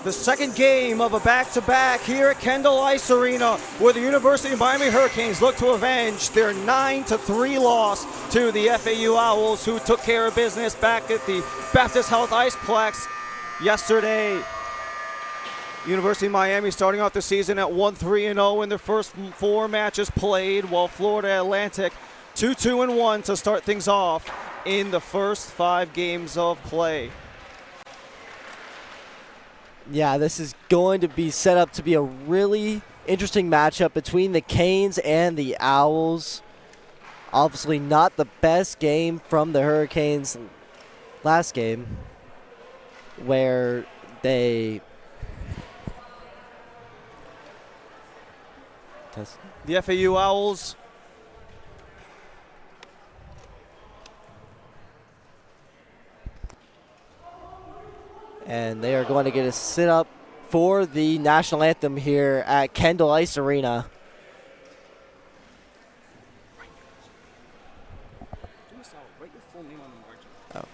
The second game of a back-to-back here at Kendall Ice Arena, where the University of Miami Hurricanes look to avenge their 9-3 loss to the FAU Owls, who took care of business back at the Baptist Health Iceplex yesterday. University of Miami starting off the season at 1-3-0 in their first 4 matches played, while Florida Atlantic 2-2-1 to start things off in the first 5 games of play. Yeah, this is going to be set up to be a really interesting matchup between the Canes and the Owls. Obviously not the best game from the Hurricanes last game, where they... The FAU Owls and they are going to get a sit-up for the national anthem here at Kendall Ice Arena. Okay.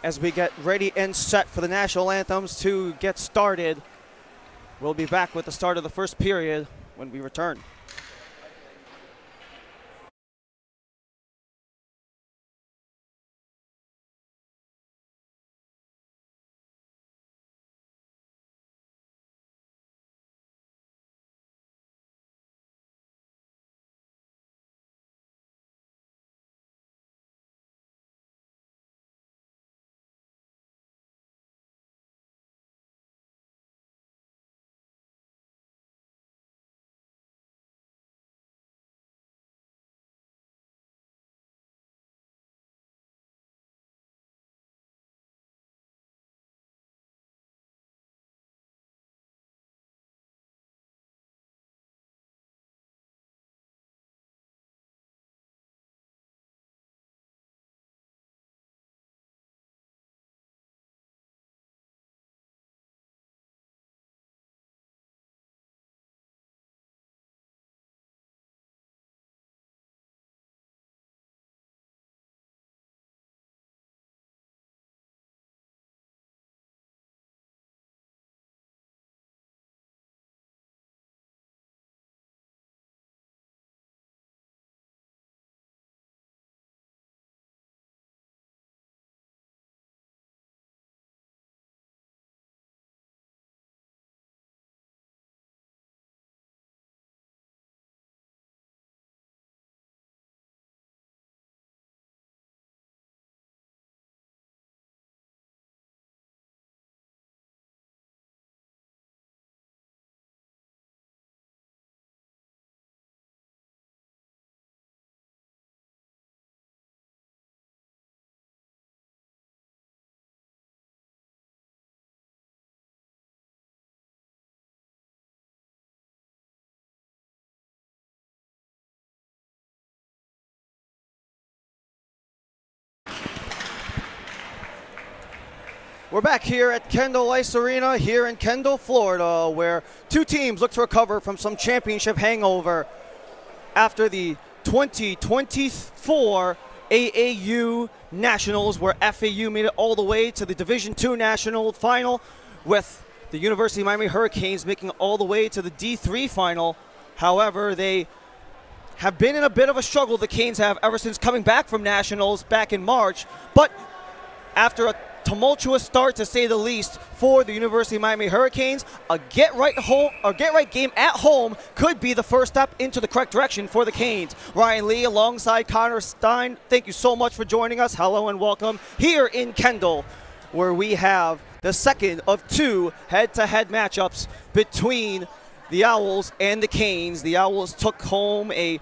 As we get ready and set for the national anthems to get started, we'll be back with the start of the first period when we return. We're back here at Kendall Ice Arena here in Kendall, Florida, where 2 teams look to recover from some championship hangover after the 2024 AAU Nationals, where FAU made it all the way to the Division II National Final, with the University of Miami Hurricanes making it all the way to the D3 Final. However, they have been in a bit of a struggle, the Canes have, ever since coming back from Nationals back in March. But after a tumultuous start, to say the least, for the University of Miami Hurricanes, a get-right game at home could be the first step into the correct direction for the Canes. Ryan Lee alongside Connor Stein, thank you so much for joining us. Hello and welcome here in Kendall, where we have the second of 2 head-to-head matchups between the Owls and the Canes. The Owls took home a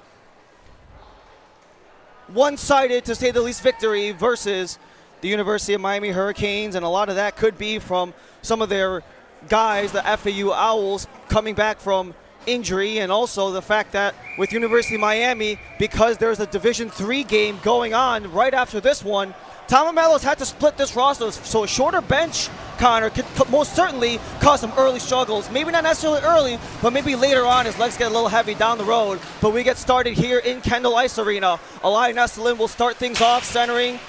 one-sided, to say the least, victory versus the University of Miami Hurricanes, and a lot of that could be from some of their guys, the FAU Owls, coming back from injury, and also the fact that with University of Miami, because there's a Division III game going on right after this one, Tom Amelo's had to split this roster, so a shorter bench, Connor, could most certainly cause some early struggles. Maybe not necessarily early, but maybe later on his legs get a little heavy down the road. But we get started here in Kendall Ice Arena. Eli Nesselin will start things off, centering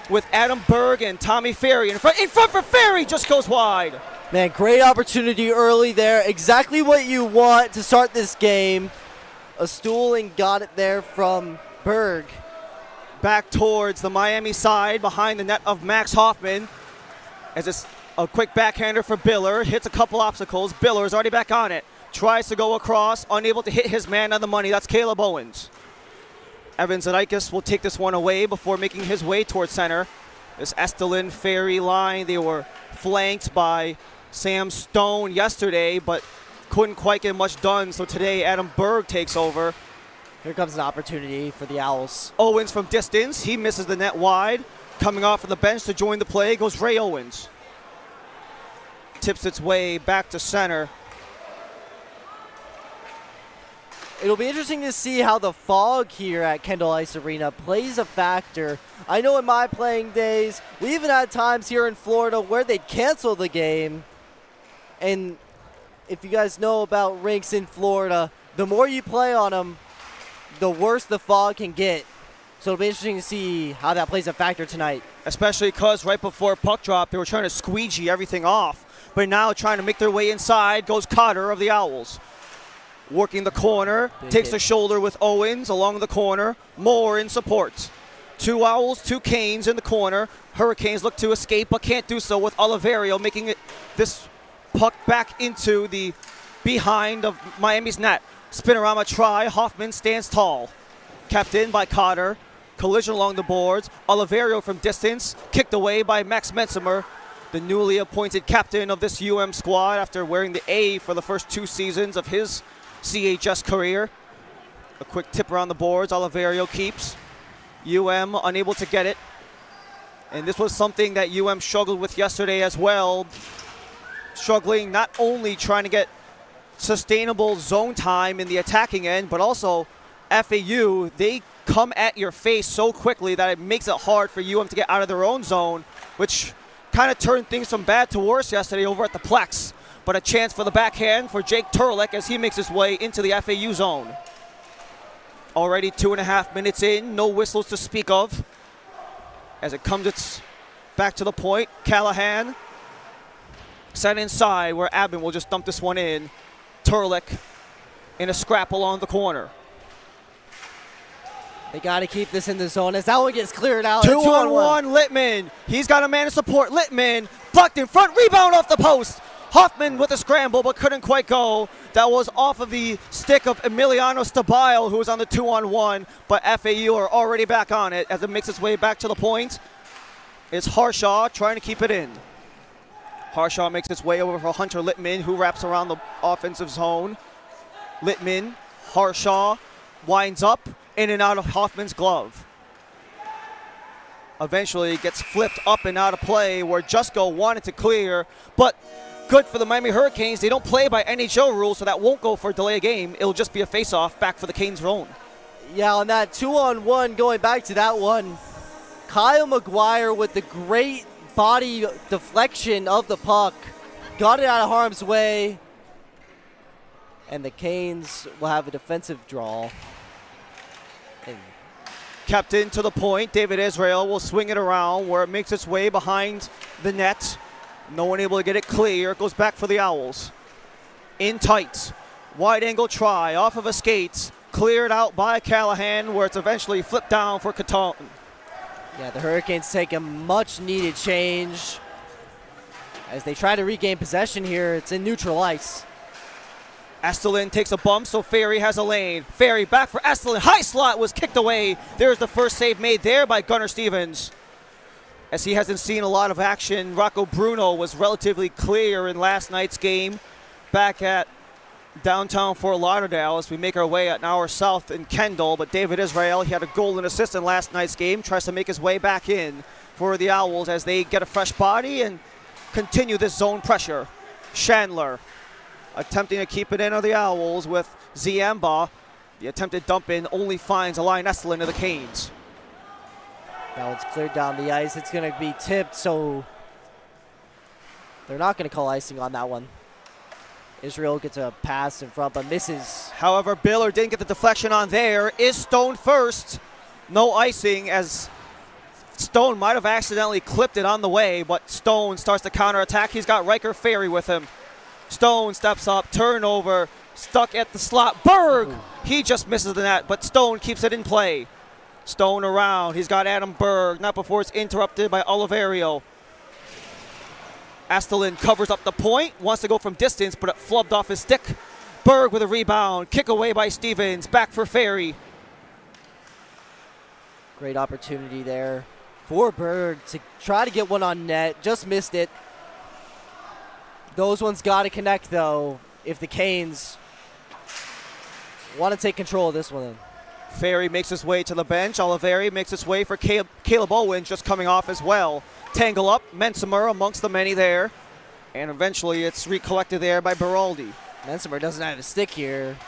with Adam Berg and Tommy Ferry in front for Ferry, just goes wide. Man, great opportunity early there. Exactly what you want to start this game. A stool and got it there from Berg. Back towards the Miami side behind the net of Max Hoffman. As it's a quick backhander for Biller. Hits a couple obstacles. Biller is already back on it. Tries to go across. Unable to hit his man on the money. That's Caleb Owens. Evan Zanaikis will take this one away before making his way towards center. This Estelin Ferry line, they were flanked by Sam Stone yesterday, but couldn't quite get much done. So today, Adam Berg takes over. Here comes an opportunity for the Owls. Owens from distance. He misses the net wide. Coming off of the bench to join the play goes Ray Owens. Tips its way back to center. It'll be interesting to see how the fog here at Kendall Ice Arena plays a factor. I know in my playing days, we even had times here in Florida where they'd cancel the game. And if you guys know about rinks in Florida, the more you play on them, the worse the fog can get. So it'll be interesting to see how that plays a factor tonight. Especially because right before puck drop, they were trying to squeegee everything off. But now trying to make their way inside goes Cotter of the Owls. Working the corner, takes the shoulder with Owens along the corner. Moore in support. 2 Owls, 2 Canes in the corner. Hurricanes look to escape, but can't do so with Oliverio making it this puck back into the behind of Miami's net. Spinorama try. Hoffman stands tall. Kept in by Cotter. Collision along the boards. Oliverio from distance. Kicked away by Max Metzimer, the newly appointed captain of this UM squad after wearing the A for the first 2 seasons of his CHS career. A quick tip around the boards. Oliverio keeps. UM unable to get it. And this was something that UM struggled with yesterday as well. Struggling not only trying to get sustainable zone time in the attacking end, but also FAU, they come at your face so quickly that it makes it hard for UM to get out of their own zone, which kind of turned things from bad to worse yesterday over at the Plex. But a chance for the backhand for Jake Turlick as he makes his way into the FAU zone. Already 2.5 minutes in, no whistles to speak of. As it comes back to the point, Callahan sent inside where Abin will just dump this one in. Turlick in a scrap along the corner. They got to keep this in the zone as that one gets cleared out. 2-on-1, Littman. He's got a man to support. Littman blocked in front, rebound off the post. Hoffman with a scramble, but couldn't quite go. That was off of the stick of Emiliano Stabile, who was on the 2-on-1, but FAU are already back on it as it makes its way back to the point. It's Harshaw trying to keep it in. Harshaw makes its way over for Hunter Littman, who wraps around the offensive zone. Littman, Harshaw, winds up in and out of Hoffman's glove. Eventually gets flipped up and out of play where Jusko wanted to clear, but good for the Miami Hurricanes. They don't play by NHL rules, so that won't go for a delay game. It'll just be a face-off back for the Canes' own. Yeah, on that 2-on-1, going back to that one, Kyle McGuire with the great body deflection of the puck, got it out of harm's way, and the Canes will have a defensive draw. Kept in to the point. David Israel will swing it around where it makes its way behind the net. No one able to get it clear. It goes back for the Owls. In tight. Wide angle try off of a skate. Cleared out by Callahan where it's eventually flipped down for Caton. Yeah, the Hurricanes take a much needed change as they try to regain possession here. It's in neutral ice. Estelin takes a bump, so Ferry has a lane. Ferry back for Estelin. High slot was kicked away. There's the first save made there by Gunnar Stevens. As he hasn't seen a lot of action, Rocco Bruno was relatively clear in last night's game back at downtown Fort Lauderdale as we make our way an hour south in Kendall. But David Israel, he had a goal and assist in last night's game, tries to make his way back in for the Owls as they get a fresh body and continue this zone pressure. Chandler attempting to keep it in on the Owls with Ziemba. The attempted dump in only finds Alain Estelin of the Canes. That one's cleared down the ice. It's going to be tipped, so they're not going to call icing on that one. Israel gets a pass in front, but misses. However, Biller didn't get the deflection on there. Is Stone first. No icing as Stone might have accidentally clipped it on the way, but Stone starts to counterattack. He's got Riker Ferry with him. Stone steps up, turnover, stuck at the slot. Berg! He just misses the net, but Stone keeps it in play. Stone around. He's got Adam Berg, not before it's interrupted by Oliverio. Astelin covers up the point, wants to go from distance, but it flubbed off his stick. Berg with a rebound, kick away by Stevens, back for Ferry. Great opportunity there for Berg to try to get one on net, just missed it. Those ones got to connect, though, if the Canes want to take control of this one. Ferry makes his way to the bench. Oliveri makes his way for Caleb Owens, just coming off as well. Tangle up, Mensimer amongst the many there. And eventually it's recollected there by Beraldi. Mensimer doesn't have a stick here.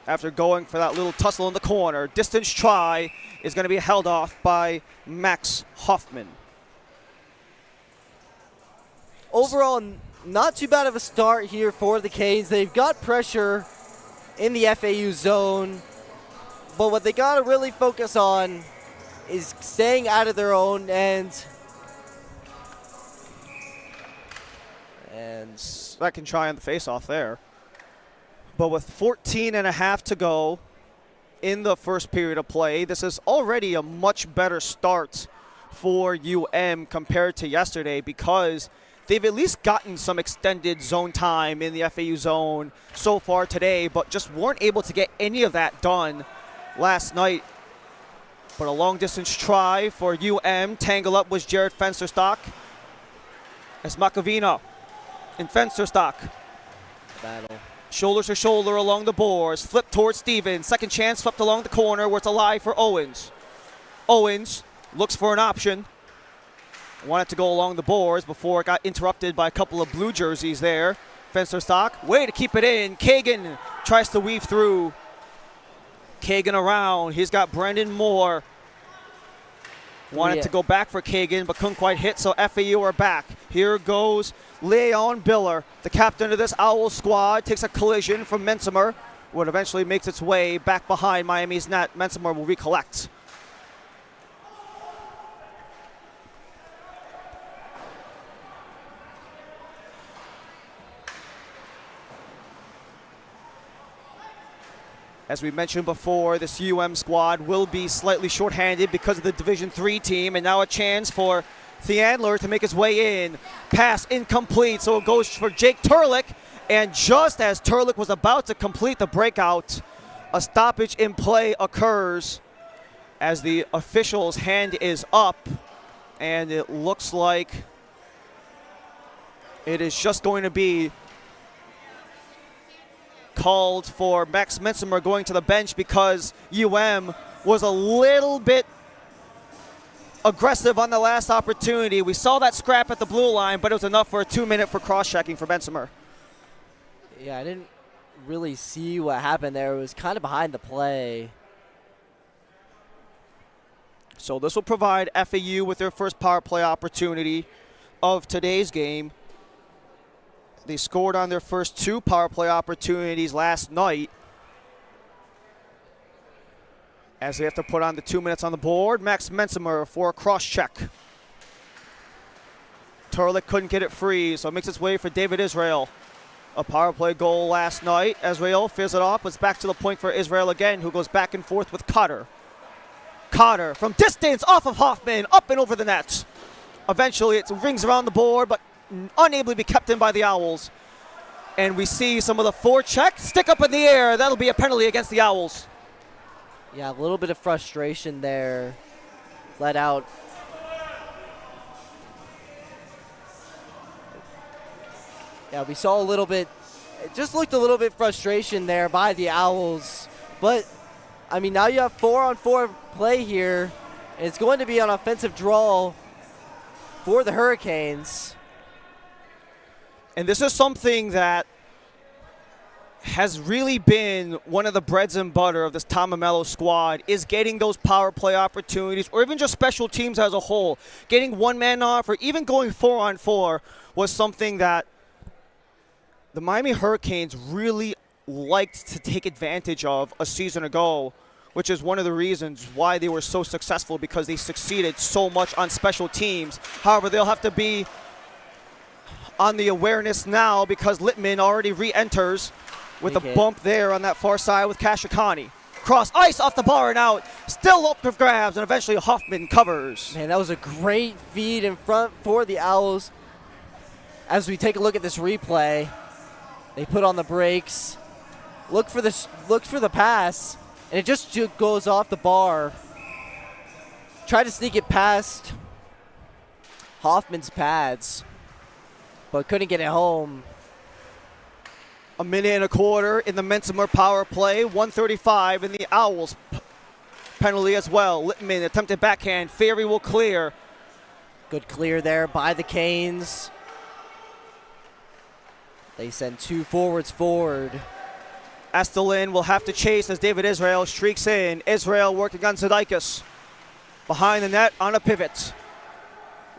After going for that little tussle in the corner, distance try is going to be held off by Max Hoffman. Overall, not too bad of a start here for the Canes. They've got pressure in the FAU zone, but what they got to really focus on is staying out of their own end. And second try on the face-off there. But with 14 and a half to go in the first period of play, this is already a much better start for UM compared to yesterday, because they've at least gotten some extended zone time in the FAU zone so far today, but just weren't able to get any of that done last night. But a long-distance try for UM. Tangle up was Jared Fensterstock. As Makavina in Fensterstock. battle. Shoulder to shoulder along the boards. Flip towards Stevens. Second chance swept along the corner where it's alive for Owens. Owens looks for an option. Wanted to go along the boards before it got interrupted by a couple of blue jerseys there. Fensterstock, way to keep it in. Kagan tries to weave through. Kagan around. He's got Brendan Moore. Wanted to go back for Kagan, but couldn't quite hit, so FAU are back. Here goes Leon Biller, the captain of this Owl squad. Takes a collision from Mensimer, what eventually makes its way back behind Miami's net. Mensimer will recollect. As we mentioned before, this UM squad will be slightly shorthanded because of the Division III team, and now a chance for Theandler to make his way in. Pass incomplete, so it goes for Jake Turlick, and just as Turlick was about to complete the breakout, a stoppage in play occurs as the official's hand is up, and it looks like it is just going to be called for Max Mensimer going to the bench because UM was a little bit aggressive on the last opportunity. We saw that scrap at the blue line, but it was enough for a 2-minute for cross-checking for Mensimer. Yeah, I didn't really see what happened there. It was kind of behind the play. So this will provide FAU with their first power play opportunity of today's game. They scored on their first 2 power play opportunities last night. As they have to put on the 2 minutes on the board, Max Mensimer for a cross check. Turlick couldn't get it free, so it makes its way for David Israel. A power play goal last night. Israel fills it off. It's back to the point for Israel again, who goes back and forth with Cotter. Cotter from distance off of Hoffman, up and over the net. Eventually it rings around the board, but unable to be kept in by the Owls. And we see some of the forecheck stick up in the air. That'll be a penalty against the Owls. Yeah, a little bit of frustration there. Let out. Yeah, we saw a little bit, it just looked a little bit frustration there by the Owls. But, I mean, now you have 4-on-4 play here. And it's going to be an offensive draw for the Hurricanes. And this is something that has really been one of the breads and butter of this Tom Amello squad, is getting those power play opportunities, or even just special teams as a whole. Getting one man off, or even going 4-on-4 was something that the Miami Hurricanes really liked to take advantage of a season ago which is one of the reasons why they were so successful, because they succeeded so much on special teams. However, they'll have to be on the awareness now because Littman already re-enters with a bump there on that far side with Kashikani. Cross ice off the bar and out, still up for grabs, and eventually Hoffman covers. Man, that was a great feed in front for the Owls. As we take a look at this replay, they put on the brakes, look for the pass, and it just goes off the bar. Tried to sneak it past Hoffman's pads, but couldn't get it home. A minute and a quarter in the Mensimer power play, 1:35 in the Owls penalty as well. Littman attempted backhand, Ferry will clear. Good clear there by the Canes. They send two forwards forward. Estelin will have to chase as David Israel streaks in. Israel working on Zidakis. Behind the net on a pivot.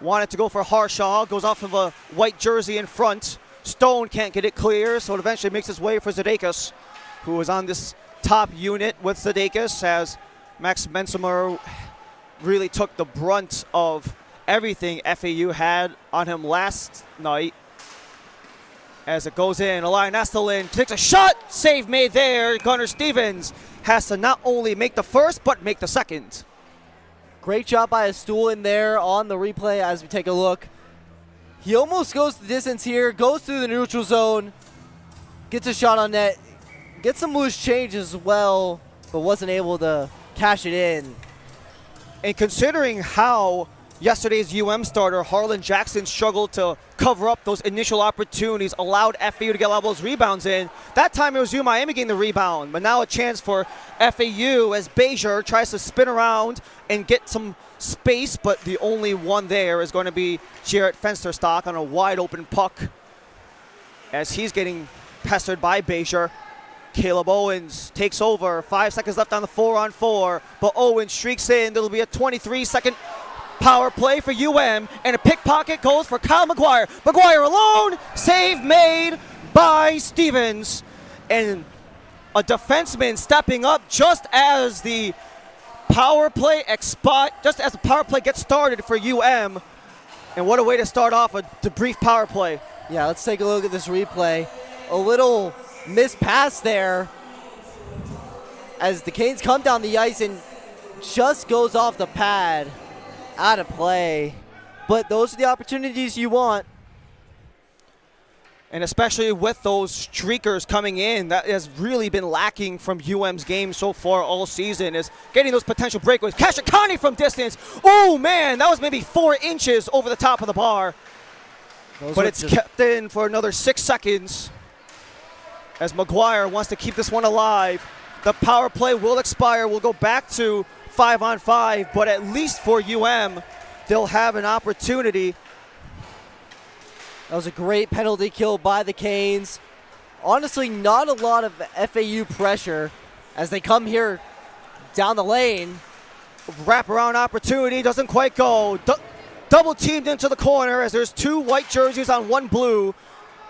Wanted to go for Harshaw, goes off of a white jersey in front. Stone can't get it clear, so it eventually makes its way for Zidakis, who was on this top unit with Zidakis, as Max Mensimer really took the brunt of everything FAU had on him last night. As it goes in, Elian Estelin takes a shot, save made there. Gunnar Stevens has to not only make the first, but make the second. Great job by Stool in there on the replay as we take a look. He almost goes the distance here, goes through the neutral zone, gets a shot on net, gets some loose change as well, but wasn't able to cash it in. And considering how yesterday's starter Harlan Jackson struggled to cover up those initial opportunities, allowed FAU to get a lot of those rebounds in. That time it was Miami getting the rebound, but now a chance for FAU as Bezier tries to spin around and get some space, but the only one there is going to be Jarrett Fensterstock on a wide open puck as he's getting pestered by Bezier. Caleb Owens takes over, 5 seconds left on the 4-on-4, but Owens streaks in. There'll be a 23-second power play for UM, and a pickpocket goes for Kyle McGuire. McGuire alone, save made by Stevens. And a defenseman stepping up just as the power play gets started for UM. And what a way to start off the brief power play. Yeah, let's take a look at this replay. A little missed pass there as the Canes come down the ice and just goes off the pad. Out of play, but those are the opportunities you want. And especially with those streakers coming in, that has really been lacking from UM's game so far all season, is getting those potential breakaways. Kashikani from distance. Oh man, that was maybe 4 inches over the top of the bar. But it's kept in for another 6 seconds as McGuire wants to keep this one alive. The power play will expire. We'll go back to 5-on-5, but at least for UM, they'll have an opportunity. That was a great penalty kill by the Canes. Honestly, not a lot of FAU pressure as they come here down the lane. Wraparound opportunity doesn't quite go. Double teamed into the corner as there's 2 white jerseys on 1 blue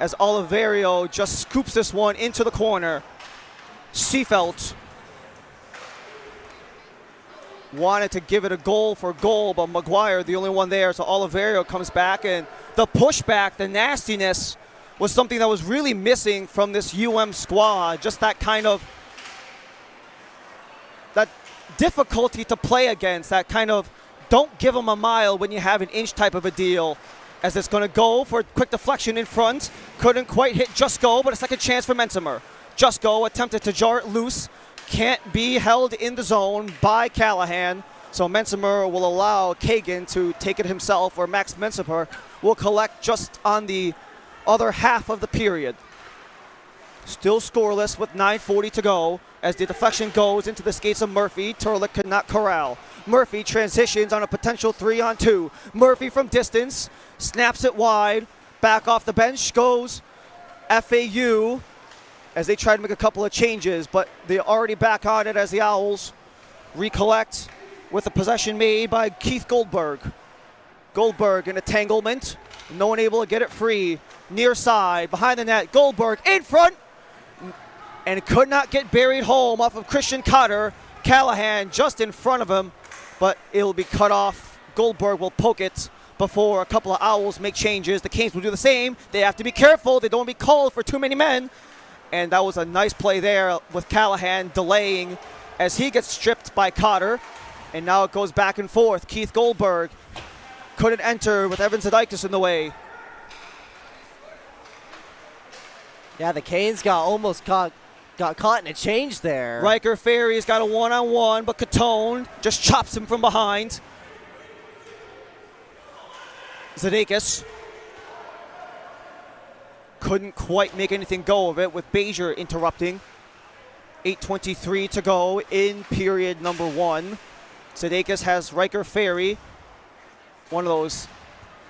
as Oliverio just scoops this one into the corner. Seefeld wanted to give it a goal for goal, but McGuire the only one there, so Oliverio comes back, and the pushback, the nastiness was something that was really missing from this squad. Just that kind of that difficulty to play against, that kind of don't give them a mile when you have an inch type of a deal. As it's going to go for a quick deflection in front, couldn't quite hit Jusko, but a second chance for Mensimer. Jusko attempted to jar it loose. Can't be held in the zone by Callahan, so Mensimer will allow Kagan to take it himself, or Max Mensimer will collect just on the other half of the period. Still scoreless with 9:40 to go as the deflection goes into the skates of Murphy. Turlick could not corral. Murphy transitions on a potential 3-on-2. Murphy from distance, snaps it wide. Back off the bench goes FAU. As they try to make a couple of changes, but they're already back on it as the Owls recollect with a possession made by Keith Goldberg. Goldberg in entanglement, no one able to get it free. Near side, behind the net, Goldberg in front, and could not get buried home off of Christian Cotter. Callahan just in front of him, but it'll be cut off. Goldberg will poke it before a couple of Owls make changes. The Canes will do the same. They have to be careful. They don't want to be called for too many men. And that was a nice play there with Callahan delaying as he gets stripped by Cotter. And now it goes back and forth. Keith Goldberg couldn't enter with Evan Zidakis in the way. Yeah, the Canes almost got caught in a change there. Riker Ferry's got a one-on-one, but Catone just chops him from behind. Zidakis couldn't quite make anything go of it with Bezier interrupting. 8:23 to go in period number 1. Zidakis has Riker Ferry, one of those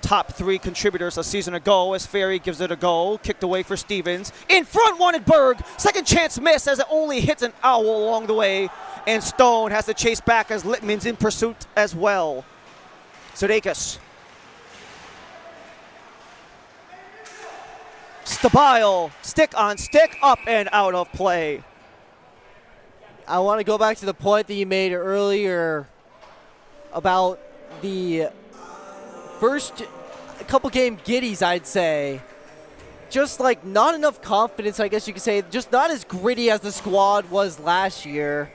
top 3 contributors a season ago, as Ferry gives it a go. Kicked away for Stevens. In front wanted Berg. Second chance miss as it only hits an Owl along the way. And Stone has to chase back as Littman's in pursuit as well. Zidakis. Stabile, stick on stick, up and out of play. I want to go back to the point that you made earlier about the first couple game giddies, I'd say. Just like not enough confidence, I guess you could say. Just not as gritty as the squad was last year.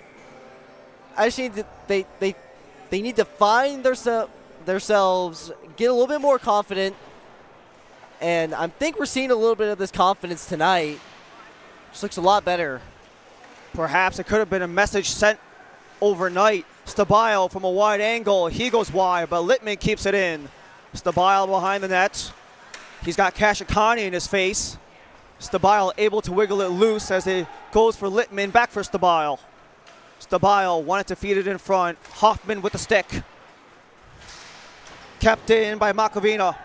I just need to, they need to find themselves, get a little bit more confident. And I think we're seeing a little bit of this confidence tonight. Just looks a lot better. Perhaps it could have been a message sent overnight. Stabile from a wide angle. He goes wide, but Littman keeps it in. Stabile behind the net. He's got Kashikani in his face. Stabile able to wiggle it loose as it goes for Littman. Back for Stabile. Stabile wanted to feed it in front. Hoffman with the stick. Kept in by Makovina.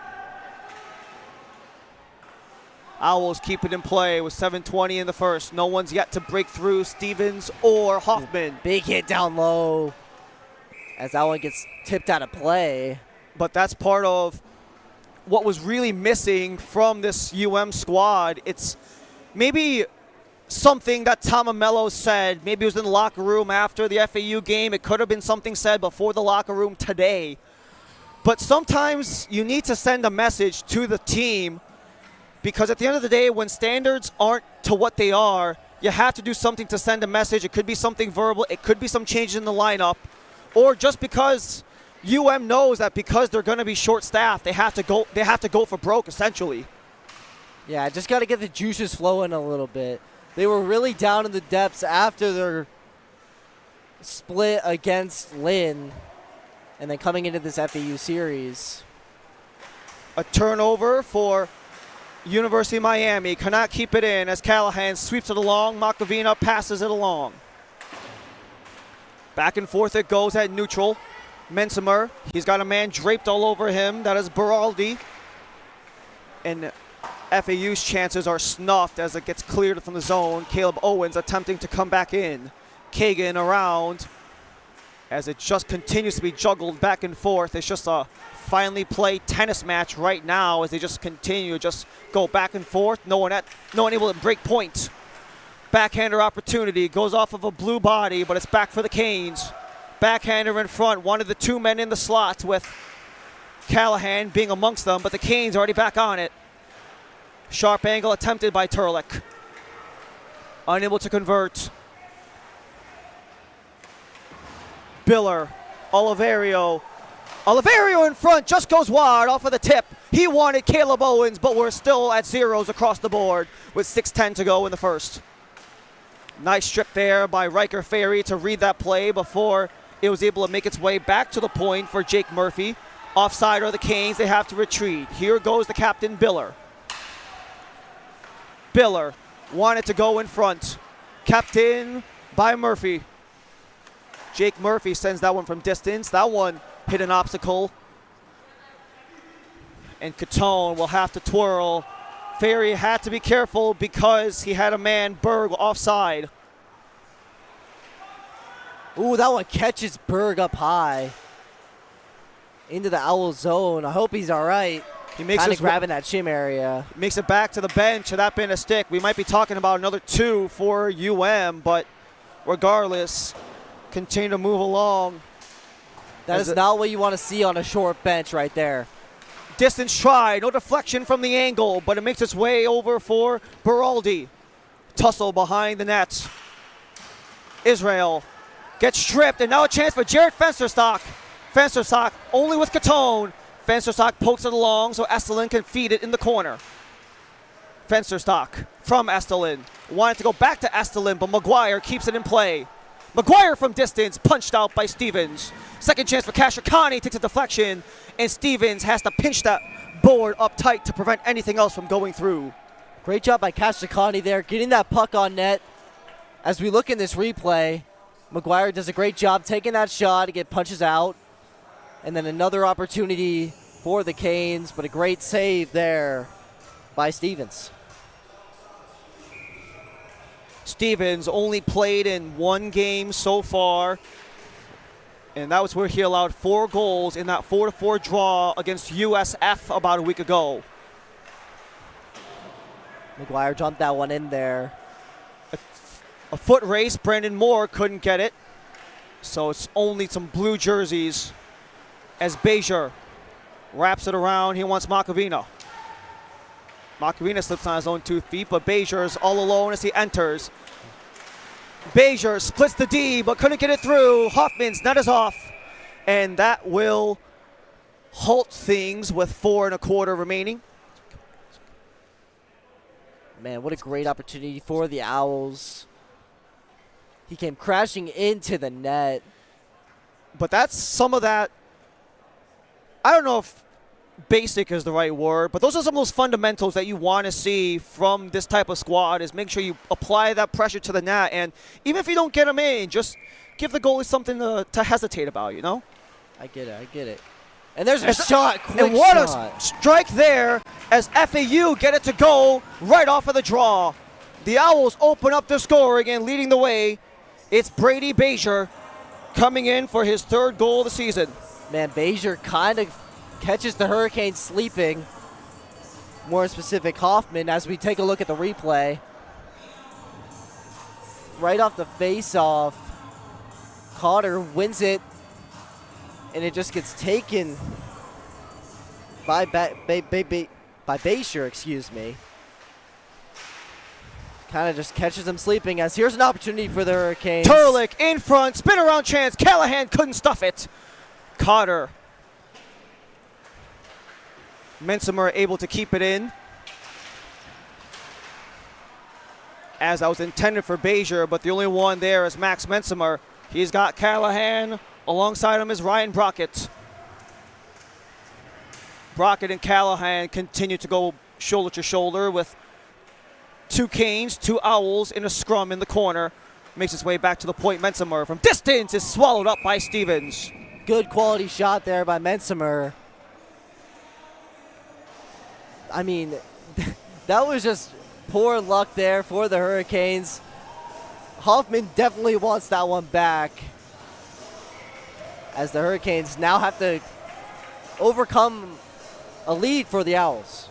Owls keep it in play with 7:20 in the first. No one's yet to break through Stevens or Hoffman. Big hit down low as that one gets tipped out of play. But that's part of what was really missing from this squad. It's maybe something that Tom Amello said. Maybe it was in the locker room after the FAU game. It could have been something said before the locker room today. But sometimes you need to send a message to the team, because at the end of the day, when standards aren't to what they are, you have to do something to send a message. It could be something verbal. It could be some changes in the lineup. Or just because knows that because they're going to be short-staffed, they have to go for broke, essentially. Yeah, just got to get the juices flowing a little bit. They were really down in the depths after their split against Lynn and then coming into this FAU series. A turnover for University of Miami. Cannot keep it in as Callahan sweeps it along. Makovina passes it along. Back and forth it goes at neutral. Mensimer, he's got a man draped all over him. That is Beraldi. And FAU's chances are snuffed as it gets cleared from the zone. Caleb Owens attempting to come back in. Kagan around as it just continues to be juggled back and forth. It's just a finely played tennis match right now as they just continue to just go back and forth. No one able to break point. Backhander opportunity goes off of a blue body, but it's back for the Canes. Backhander in front, one of the 2 men in the slot with Callahan being amongst them, but the Canes already back on it. Sharp angle attempted by Turlick. Unable to convert. Biller, Oliverio in front, just goes wide off of the tip. He wanted Caleb Owens, but we're still at zeros across the board with 6:10 to go in the first. Nice strip there by Riker Ferry to read that play before it was able to make its way back to the point for Jake Murphy. Offside are the Canes, they have to retreat. Here goes the captain, Biller. Biller wanted to go in front. Kept in by Murphy. Jake Murphy sends that one from distance. That one hit an obstacle. And Catone will have to twirl. Ferry had to be careful because he had a man, Berg, offside. Ooh, that one catches Berg up high into the Owl zone. I hope he's all right. He makes kind of grabbing that shim area. Makes it back to the bench, and that been a stick. We might be talking about another 2 for UM, but regardless, continue to move along. That is not what you want to see on a short bench right there. Distance try, no deflection from the angle, but it makes its way over for Beraldi. Tussle behind the nets. Israel gets stripped, and now a chance for Jared Fensterstock. Fensterstock only with Catone. Fensterstock pokes it along so Estelin can feed it in the corner. Fensterstock from Estelin. Wanted to go back to Estelin, but McGuire keeps it in play. McGuire from distance, punched out by Stevens. Second chance for Kashikani, takes a deflection, and Stevens has to pinch that board up tight to prevent anything else from going through. Great job by Kashikani there, getting that puck on net. As we look in this replay, McGuire does a great job taking that shot to get punches out. And then another opportunity for the Canes, but a great save there by Stevens. Stevens only played in one game so far, and that was where he allowed 4 goals in that 4-4 draw against USF about a week ago. McGuire jumped that one in there. A foot race, Brandon Moore couldn't get it, so it's only some blue jerseys as Bezier wraps it around. He wants Makavina. Makavina slips on his own 2 feet, but Bezier's all alone as he enters. Bezier splits the D, but couldn't get it through. Hoffman's net is off, and that will halt things with 4 1/4 remaining. Man, what a great opportunity for the Owls. He came crashing into the net. But that's some of that, I don't know if basic is the right word, but those are some of those fundamentals that you want to see from this type of squad, is make sure you apply that pressure to the net, and even if you don't get them in, just give the goalie something to hesitate about, you know? I get it. And there's a shot, quick and what shot. A strike there as FAU get it to go right off of the draw. The Owls open up the scoring and leading the way. It's Brady Bezier coming in for his 3rd goal of the season. Man, Bezier kind of catches the Hurricanes sleeping. More specific, Hoffman, as we take a look at the replay. Right off the face-off, Cotter wins it, and it just gets taken by Bezier, excuse me. Kind of just catches him sleeping, as here's an opportunity for the Hurricanes. Turlick in front, spin around chance. Callahan couldn't stuff it. Cotter. Mensimer able to keep it in, as that was intended for Bezier, but the only one there is Max Mensimer. He's got Callahan. Alongside him is Ryan Brockett. Brockett and Callahan continue to go shoulder to shoulder with 2 Canes, 2 Owls in a scrum in the corner. Makes his way back to the point. Mensimer from distance is swallowed up by Stevens. Good quality shot there by Mensimer. I mean, that was just poor luck there for the Hurricanes. Hoffman definitely wants that one back, as the Hurricanes now have to overcome a lead for the Owls.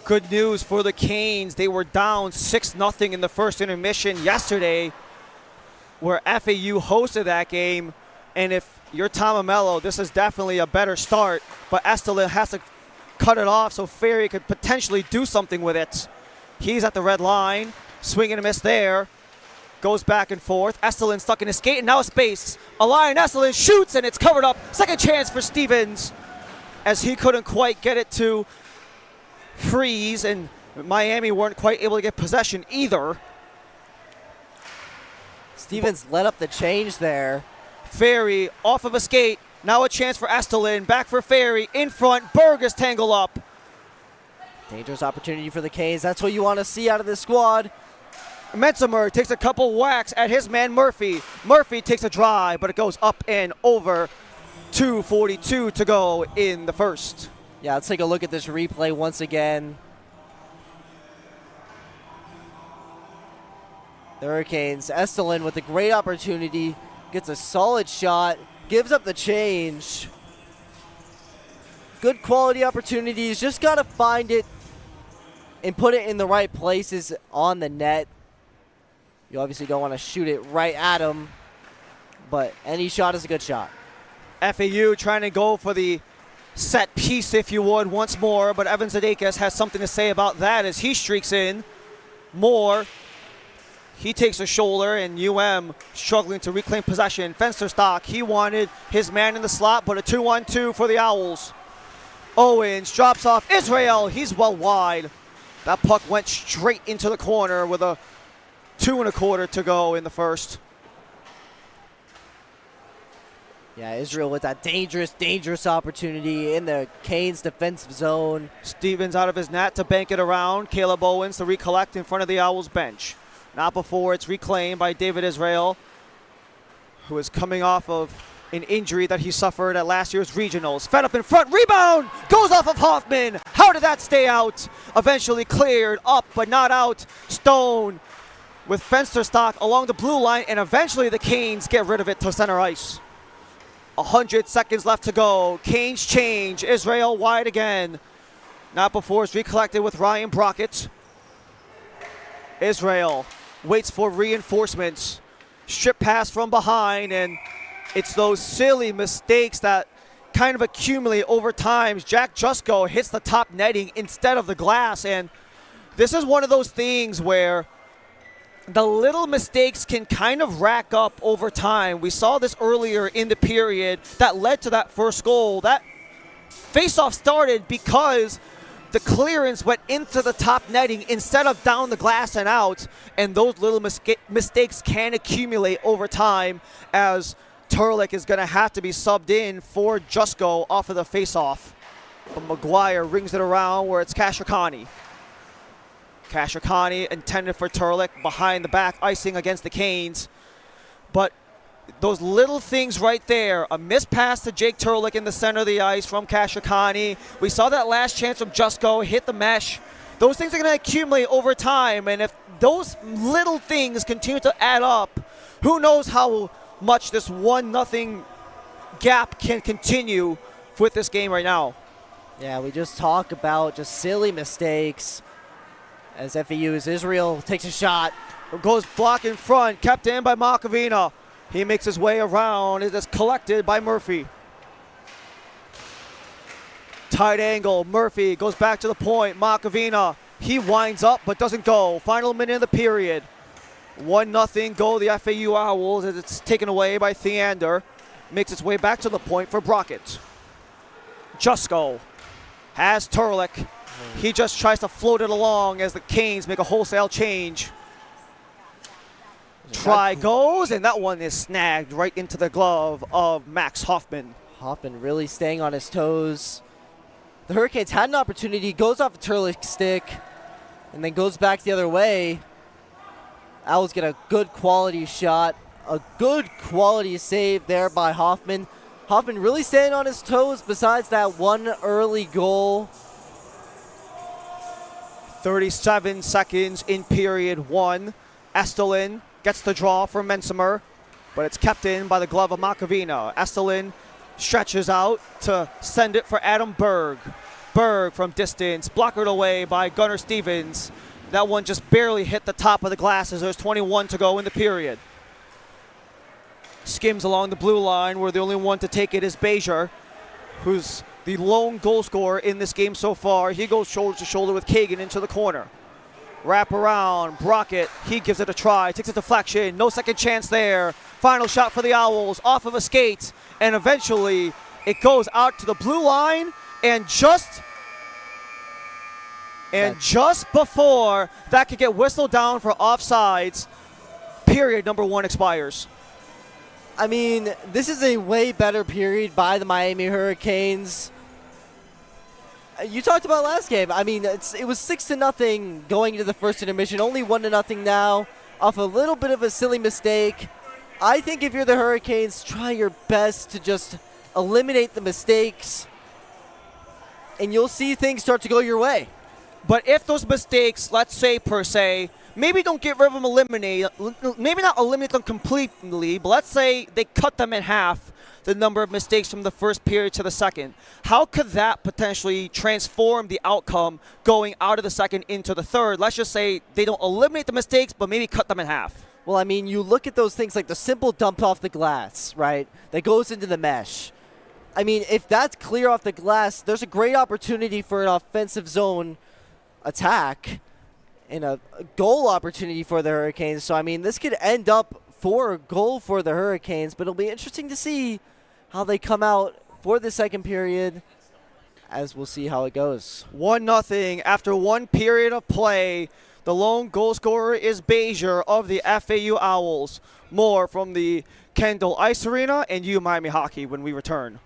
Good news for the Canes. They were down 6-0 in the first intermission yesterday, where FAU hosted that game. And if you're Tom Amello, this is definitely a better start. But Estelin has to cut it off so Ferry could potentially do something with it. He's at the red line. Swing and a miss there. Goes back and forth. Estelin stuck in his skate, and now a space. Elian Estelin shoots, and it's covered up. Second chance for Stevens, as he couldn't quite get it to freeze, and Miami weren't quite able to get possession either. Stevens let up the change there. Ferry off of a skate. Now a chance for Estelin. Back for Ferry. In front. Burgess tangle up. Dangerous opportunity for the Canes. That's what you want to see out of this squad. Mensimer takes a couple whacks at his man Murphy. Murphy takes a drive, but it goes up and over. 2:42 to go in the first. Yeah, let's take a look at this replay once again. The Hurricanes, Estelin with a great opportunity, gets a solid shot, gives up the change. Good quality opportunities, just got to find it and put it in the right places on the net. You obviously don't want to shoot it right at him, but any shot is a good shot. FAU trying to go for the set piece, if you would, once more, but Evan Zadakis has something to say about that as he streaks in. Moore, he takes a shoulder, and UM struggling to reclaim possession. Fensterstock, he wanted his man in the slot, but a 2-1-2 for the Owls. Owens drops off Israel. He's well wide. That puck went straight into the corner with a 2 1/4 to go in the first. Yeah, Israel with that dangerous opportunity in the Canes defensive zone. Stevens out of his net to bank it around. Caleb Owens to recollect in front of the Owls bench. Not before it's reclaimed by David Israel, who is coming off of an injury that he suffered at last year's regionals. Fed up in front, rebound, goes off of Hoffman. How did that stay out? Eventually cleared, up but not out. Stone with Fensterstock along the blue line, and eventually the Canes get rid of it to center ice. 100 seconds left to go. Canes change. Israel wide again. Not before it's recollected with Ryan Brockett. Israel waits for reinforcements. Strip pass from behind, and it's those silly mistakes that kind of accumulate over time. Jack Jusko hits the top netting instead of the glass, and this is one of those things where the little mistakes can kind of rack up over time. We saw this earlier in the period that led to that first goal. That faceoff started because the clearance went into the top netting instead of down the glass and out, and those little mistakes can accumulate over time as Turlick is going to have to be subbed in for Jusko off of the faceoff. But McGuire rings it around where it's Kashikani. Kashikani intended for Turlick, behind the back icing against the Canes. But those little things right there, a missed pass to Jake Turlick in the center of the ice from Kashikani. We saw that last chance from Jusko hit the mesh. Those things are going to accumulate over time, and if those little things continue to add up, who knows how much this 1-0 gap can continue with this game right now. Yeah, we just talk about just silly mistakes as FAU's Israel takes a shot. Goes block in front, kept in by Makavina. He makes his way around. It is collected by Murphy. Tight angle. Murphy goes back to the point. Makavina, he winds up but doesn't go. Final minute of the period. 1-0 goal the FAU Owls as it's taken away by Theander. Makes its way back to the point for Brockett. Jusko has Turlick. He just tries to float it along as the Canes make a wholesale change. Try goes, and that one is snagged right into the glove of Max Hoffman. Hoffman really staying on his toes. The Hurricanes had an opportunity, goes off the Turlick stick, and then goes back the other way. Owls get a good quality shot, a good quality save there by Hoffman. Hoffman really staying on his toes besides that one early goal. 37 seconds in period one. Estelin gets the draw from Mensimer, but it's kept in by the glove of Makavina. Estelin stretches out to send it for Adam Berg. Berg from distance, blockered away by Gunnar Stevens. That one just barely hit the top of the glass as there's 21 to go in the period. Skims along the blue line, where the only one to take it is Bezier, who's the lone goal scorer in this game so far. He goes shoulder to shoulder with Kagan into the corner. Wrap around, Brockett, he gives it a try, takes a deflection, no second chance there. Final shot for the Owls, off of a skate, and eventually it goes out to the blue line, and just before that could get whistled down for offsides, period number one expires. I mean, this is a way better period by the Miami Hurricanes. You talked about last game. I mean, it was 6-0 going into the first intermission, only 1-0 now, off a little bit of a silly mistake. I think if you're the Hurricanes, try your best to just eliminate the mistakes, and you'll see things start to go your way. But if those mistakes, let's say per se, maybe don't get rid of them, maybe not eliminate them completely, but let's say they cut them in half, the number of mistakes from the first period to the second. How could that potentially transform the outcome going out of the second into the third? Let's just say they don't eliminate the mistakes, but maybe cut them in half. Well, I mean, you look at those things like the simple dump off the glass, right? That goes into the mesh. I mean, if that's clear off the glass, there's a great opportunity for an offensive zone attack and a goal opportunity for the Hurricanes. So, I mean, this could end up for a goal for the Hurricanes, but it'll be interesting to see how they come out for the second period, as we'll see how it goes. 1-0 after 1 period of play. The lone goal scorer is Bezier of the FAU Owls. More from the Kendall Ice Arena and U Miami Hockey when we return.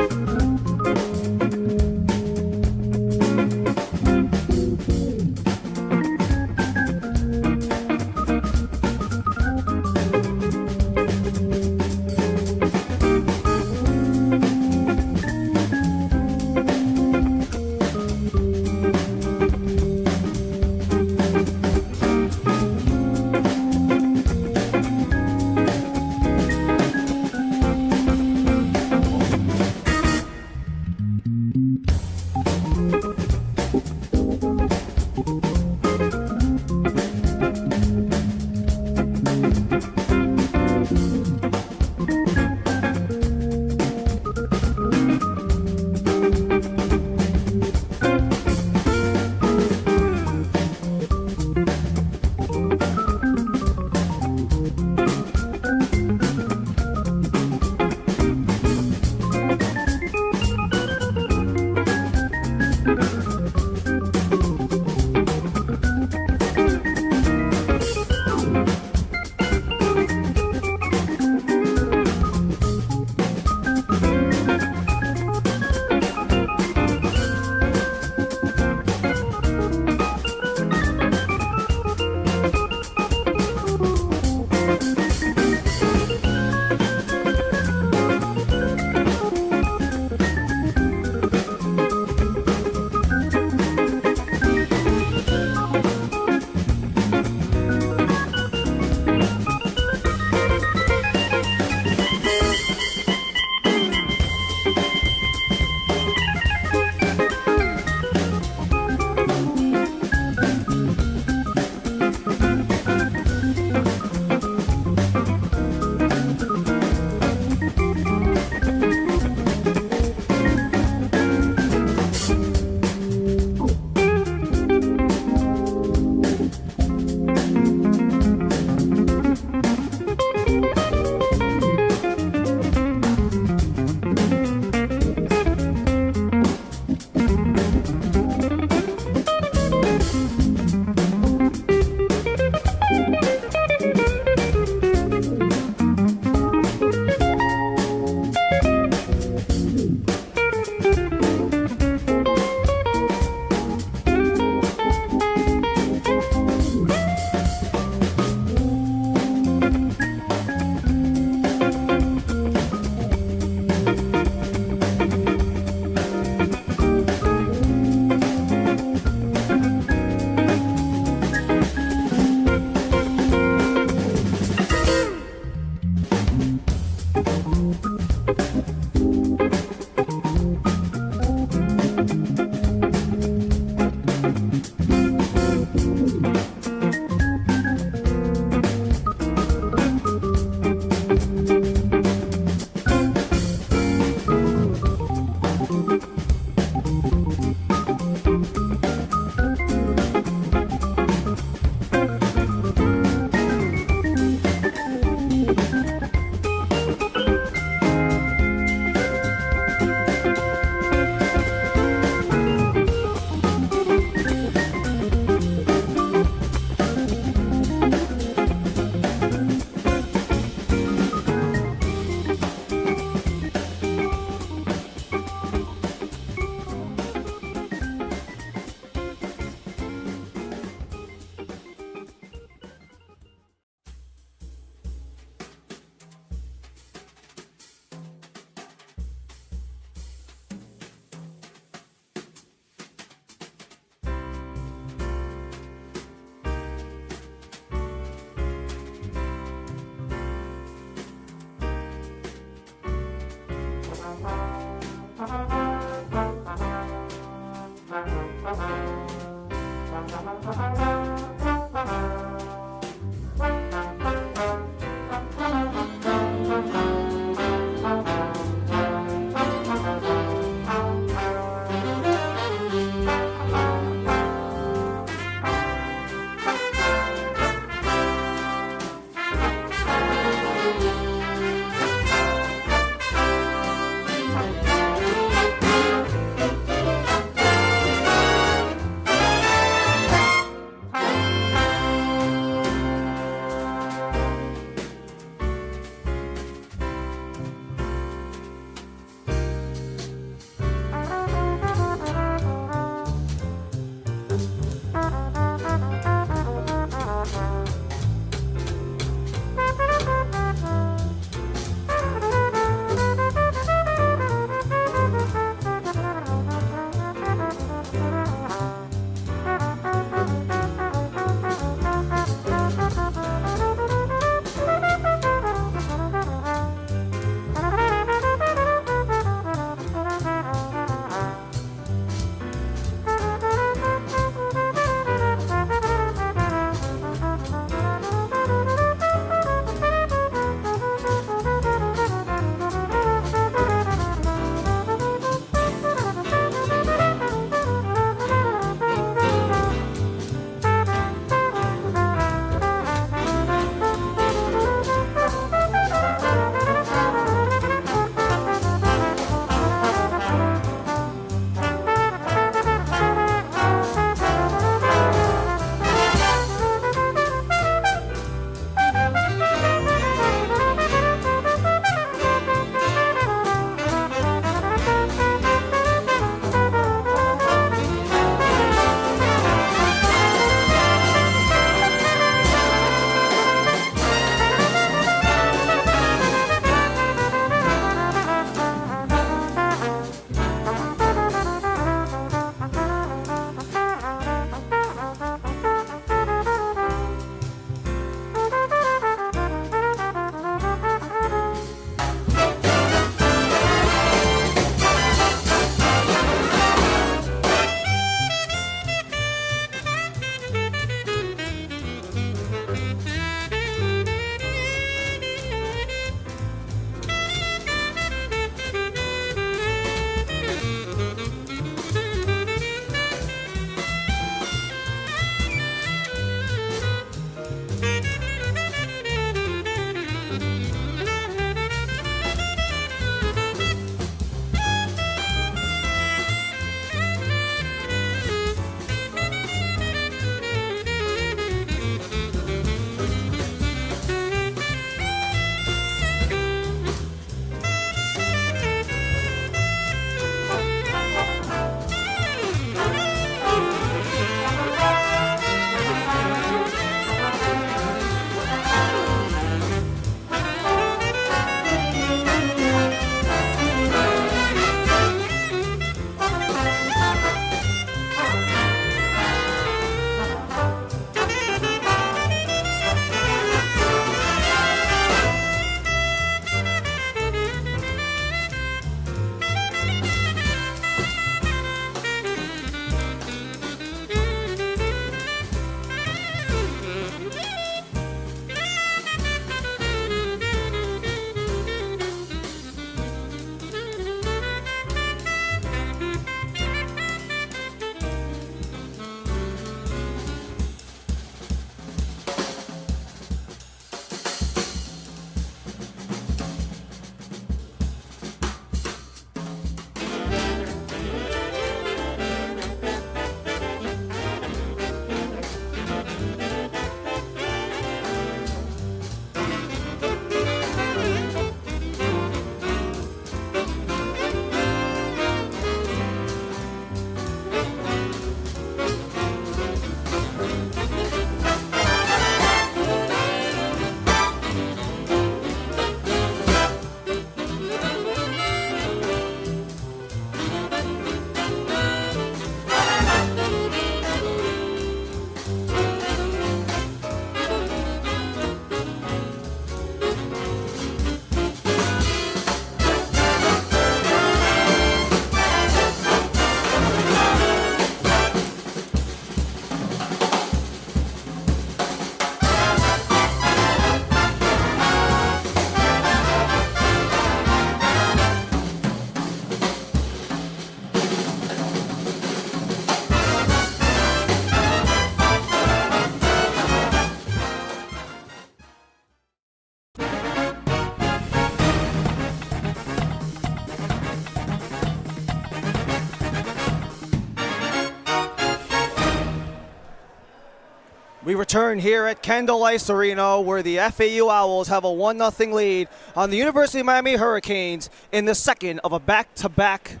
We return here at Kendall Ice Arena where the FAU Owls have a 1-0 lead on the University of Miami Hurricanes in the second of a back-to-back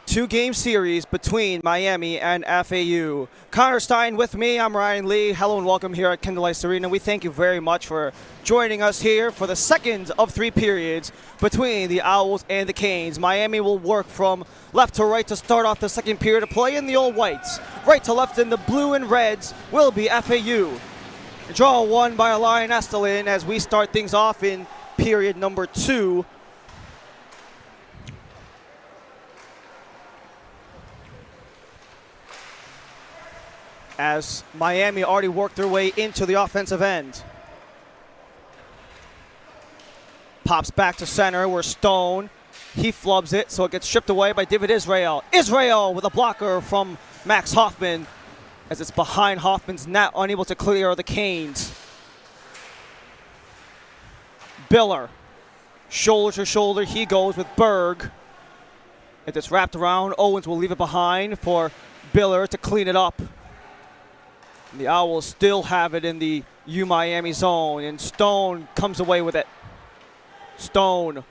two-game series between Miami and FAU. Connor Stein with me. I'm Ryan Lee. Hello and welcome here at Kendall Ice Arena. We thank you very much for joining us here for the second of three periods between the Owls and the Canes. Miami will work from left to right to start off the second period to play in the All Whites. Right to left in the blue and reds will be FAU. Draw one by Elian Estelin as we start things off in period number 2. As Miami already worked their way into the offensive end. Pops back to center where Stone, he flubs it, so it gets stripped away by David Israel. Israel with a blocker from Max Hoffman as it's behind Hoffman's net, unable to clear the Canes. Biller, shoulder to shoulder, he goes with Berg. If it's wrapped around, Owens will leave it behind for Biller to clean it up. The Owls still have it in the U-Miami zone, and Stone comes away with it. Stone,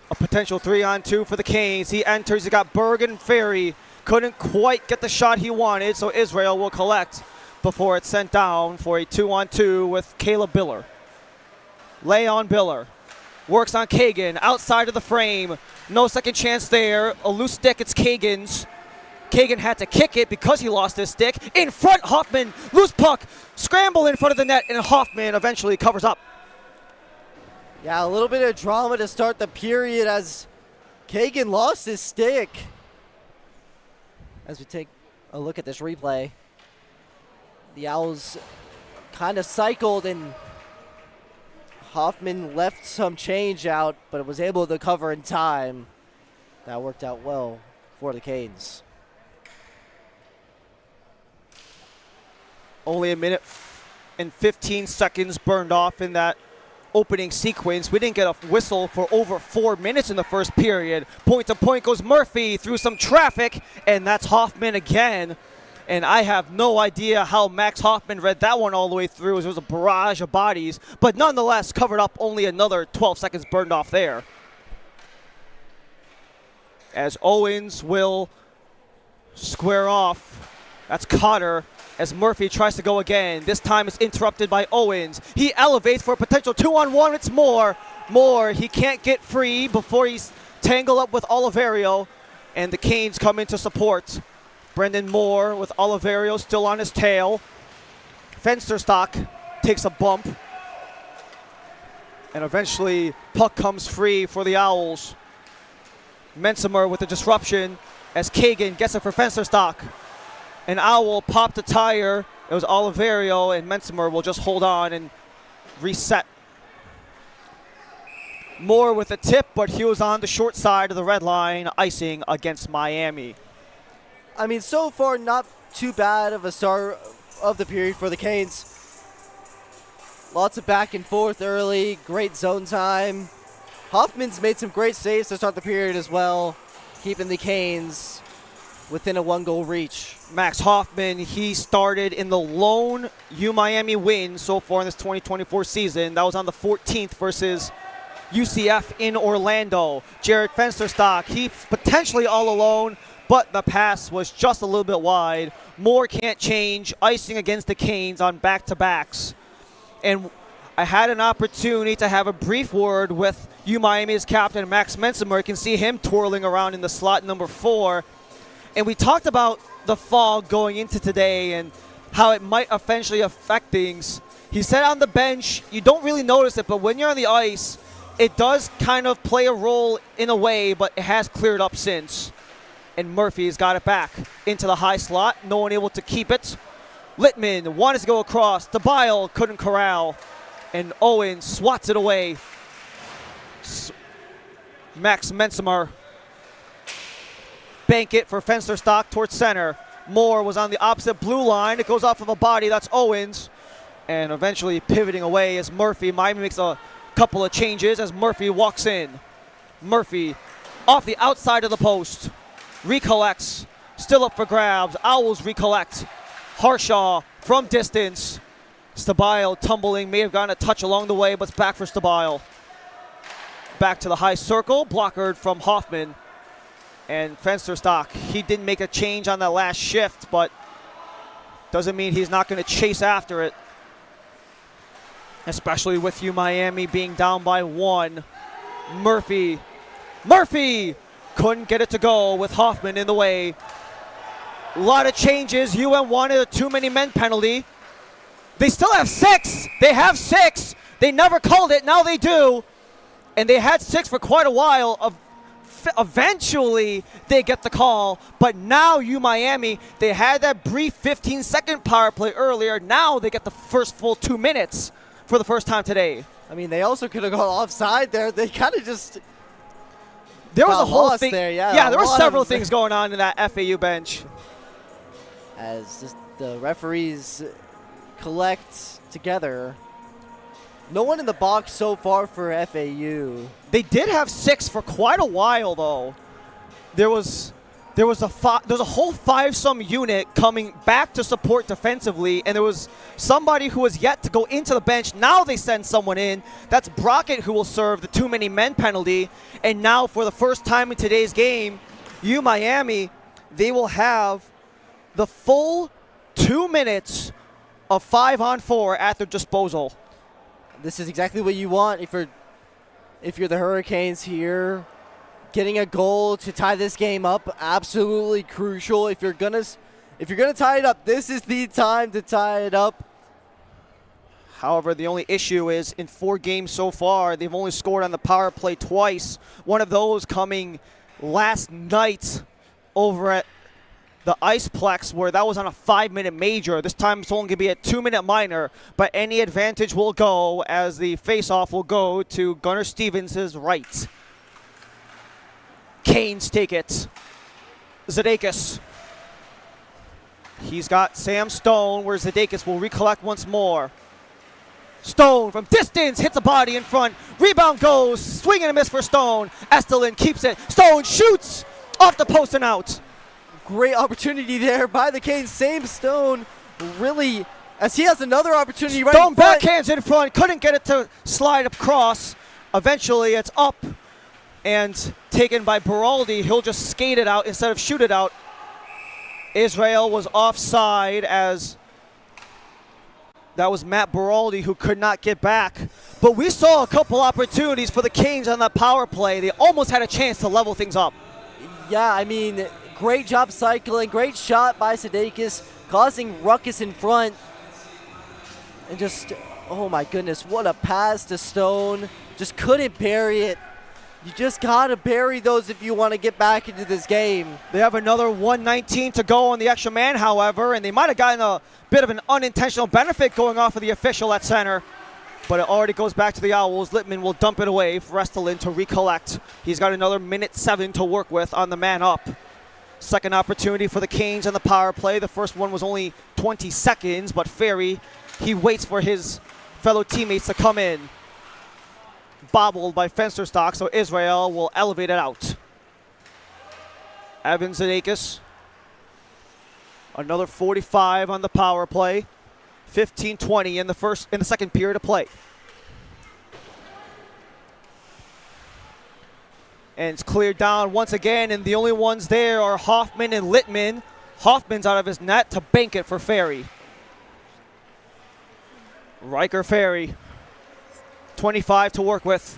a potential 3-on-2 for the Canes. He enters, he got Berg and Ferry. Couldn't quite get the shot he wanted, so Israel will collect before it's sent down for a 2-on-2 with Caleb Biller. Lay on Biller. Works on Kagan, outside of the frame. No second chance there. A loose stick, it's Kagan's. Kagan had to kick it because he lost his stick. In front, Hoffman, loose puck, scramble in front of the net, and Hoffman eventually covers up. Yeah, a little bit of drama to start the period as Kagan lost his stick. As we take a look at this replay, the Owls kind of cycled and Hoffman left some change out, but was able to cover in time. That worked out well for the Canes. Only a minute and 15 seconds burned off in that opening sequence. We didn't get a whistle for over 4 minutes in the first period. Point to point goes Murphy through some traffic, and that's Hoffman again. And I have no idea how Max Hoffman read that one all the way through, as it was a barrage of bodies, but nonetheless covered up. Only another 12 seconds burned off there. As Owens will square off. That's Cotter. As Murphy tries to go again. This time it's interrupted by Owens. He elevates for a potential 2-on-1. It's Moore. Moore, he can't get free before he's tangled up with Oliverio. And the Canes come in to support. Brendan Moore with Oliverio still on his tail. Fensterstock takes a bump. And eventually puck comes free for the Owls. Mensimer with the disruption as Kagan gets it for Fensterstock. An Owl popped a tire. It was Oliverio, and Mensimer will just hold on and reset. Moore with a tip, but he was on the short side of the red line, icing against Miami. I mean, so far, not too bad of a start of the period for the Canes. Lots of back and forth early, great zone time. Hoffman's made some great saves to start the period as well, keeping the Canes within a 1-goal reach. Max Hoffman, he started in the lone U-Miami win so far in this 2024 season. That was on the 14th versus UCF in Orlando. Jared Fensterstock, he's potentially all alone, but the pass was just a little bit wide. Moore can't change, icing against the Canes on back-to-backs. And I had an opportunity to have a brief word with U-Miami's captain, Max Mensimer. You can see him twirling around in the slot number 4. And we talked about the fog going into today and how it might eventually affect things. He said on the bench, you don't really notice it, but when you're on the ice, it does kind of play a role in a way, but it has cleared up since. And Murphy's got it back into the high slot. No one able to keep it. Littman wanted to go across. DeBile couldn't corral. And Owens swats it away. Max Mensimer. Bank it for Fensterstock towards center. Moore was on the opposite blue line. It goes off of a body. That's Owens. And eventually pivoting away is Murphy. Miami makes a couple of changes as Murphy walks in. Murphy off the outside of the post. Recollects. Still up for grabs. Owls recollect. Harshaw from distance. Stabile tumbling, may have gotten a touch along the way, but it's back for Stabile. Back to the high circle, blockered from Hoffman. And Fensterstock, he didn't make a change on that last shift, but doesn't mean he's not going to chase after it. Especially with Miami being down by 1. Murphy couldn't get it to go with Hoffman in the way. A lot of changes. wanted a too many men penalty. They still have 6. They have 6. They never called it. Now they do. And they had 6 for quite a while. Eventually, they get the call. But now Miami, they had that brief 15-second power play earlier. Now they get the first full 2 minutes for the first time today. I mean, they also could have gone offside there. They kind of just there was a whole thing there. Yeah, there were several things going on in that FAU bench. As just the referees collect together. No one in the box so far for FAU. They did have 6 for quite a while, though. There was a whole 5-some unit coming back to support defensively, and there was somebody who was yet to go into the bench. Now they send someone in. That's Brockett, who will serve the too many men penalty. And now for the first time in today's game, Miami, they will have the full 2 minutes of 5-on-4 at their disposal. This is exactly what you want if you're the Hurricanes here. Getting a goal to tie this game up, absolutely crucial. If you're gonna tie it up, this is the time to tie it up. However, the only issue is in 4 games so far, they've only scored on the power play twice. One of those coming last night over at the Iceplex, where that was on a 5-minute major. This time it's only going to be a 2-minute minor, but any advantage will go as the face-off will go to Gunnar Stevens' right. Canes take it. Zadakis. He's got Sam Stone, where Zadakis will recollect once more. Stone from distance hits a body in front. Rebound goes. Swing and a miss for Stone. Estelin keeps it. Stone shoots off the post and out. Great opportunity there by the Canes. Same Stone, really, as he has another opportunity right Stone in front. backhands in front. Couldn't get it to slide across. Eventually, it's up and taken by Beraldi. He'll just skate it out instead of shoot it out. Israel was offside, as that was Matt Beraldi who could not get back. But we saw a couple opportunities for the Canes on that power play. They almost had a chance to level things up. Yeah, I mean, great job cycling. Great shot by Sadakis, causing ruckus in front. And just, oh my goodness, what a pass to Stone. Just couldn't bury it. You just got to bury those if you want to get back into this game. They have another 1:19 to go on the extra man, however, and they might have gotten a bit of an unintentional benefit going off of the official at center. But it already goes back to the Owls. Littman will dump it away for Estelin to recollect. He's got another 1:07 to work with on the man up. Second opportunity for the Canes on the power play. The first one was only 20 seconds, but Ferry, he waits for his fellow teammates to come in. Bobbled by Fensterstock, so Israel will elevate it out. Evan Zadakis. Another 45 on the power play. 15-20 in the second period of play. And it's cleared down once again, and the only ones there are Hoffman and Littman. Hoffman's out of his net to bank it for Ferry. Riker Ferry. 25 to work with.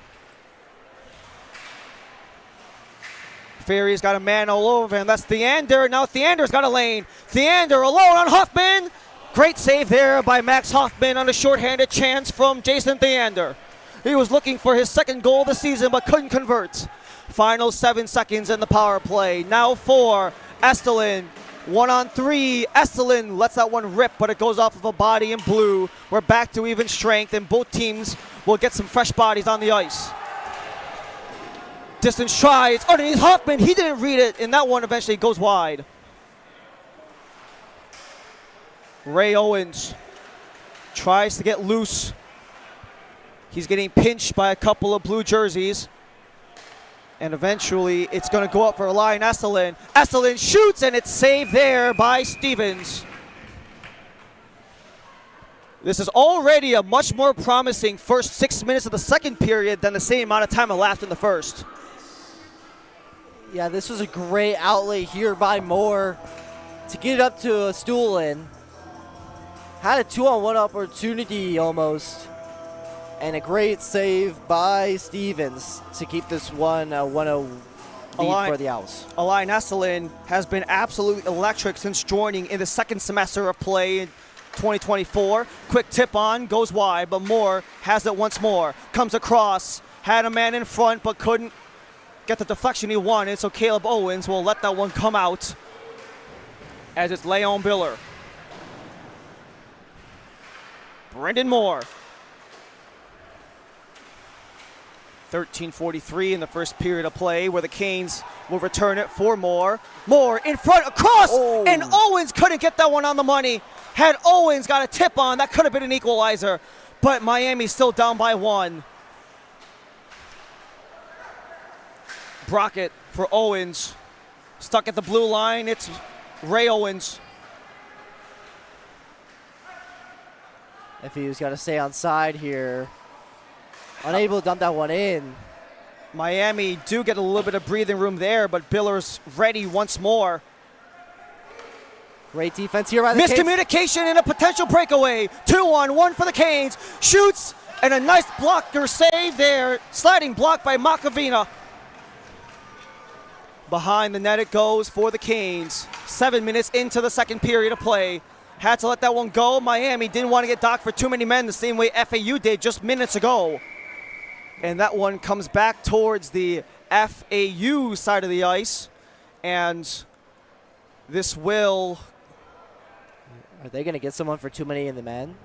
Ferry's got a man all over him. That's Theander. Now Theander's got a lane. Theander alone on Hoffman. Great save there by Max Hoffman on a shorthanded chance from Jason Theander. He was looking for his second goal of the season but couldn't convert. Final 7 seconds in the power play. Now for Estelin. 1-on-3. Estelin lets that one rip, but it goes off of a body in blue. We're back to even strength, and both teams will get some fresh bodies on the ice. Distance tries underneath Hoffman. He didn't read it, and that one eventually goes wide. Ray Owens tries to get loose. He's getting pinched by a couple of blue jerseys. And eventually, it's going to go up for Ryan Estelin. Estelin shoots, and it's saved there by Stevens. This is already a much more promising first 6 minutes of the second period than the same amount of time elapsed in the first. Yeah, this was a great outlet here by Moore to get it up to a stool in. Had a 2-on-1 opportunity almost. And a great save by Stevens to keep this one 1-0 lead for the Owls. Alain Esselin has been absolutely electric since joining in the second semester of play in 2024. Quick tip on, goes wide, but Moore has it once more. Comes across, had a man in front, but couldn't get the deflection he wanted, so Caleb Owens will let that one come out as it's Leon Biller. Brendan Moore. 13:43 in the first period of play, where the Canes will return it for Moore. Moore in front, across, and Owens couldn't get that one on the money. Had Owens got a tip on, that could have been an equalizer, but Miami's still down by 1. Brockett for Owens. Stuck at the blue line, it's Ray Owens. FAU's got to stay on side here. Unable to dump that one in. Miami do get a little bit of breathing room there, but Biller's ready once more. Great defense here by the Miscommunication Canes. And a potential breakaway. 2-on-1 for the Canes. Shoots, and a nice blocker save there. Sliding block by Makavina. Behind the net it goes for the Canes. 7 minutes into the second period of play. Had to let that one go. Miami didn't want to get docked for too many men the same way FAU did just minutes ago. And that one comes back towards the FAU side of the ice. And this will... Are they going to get someone for too many in the men?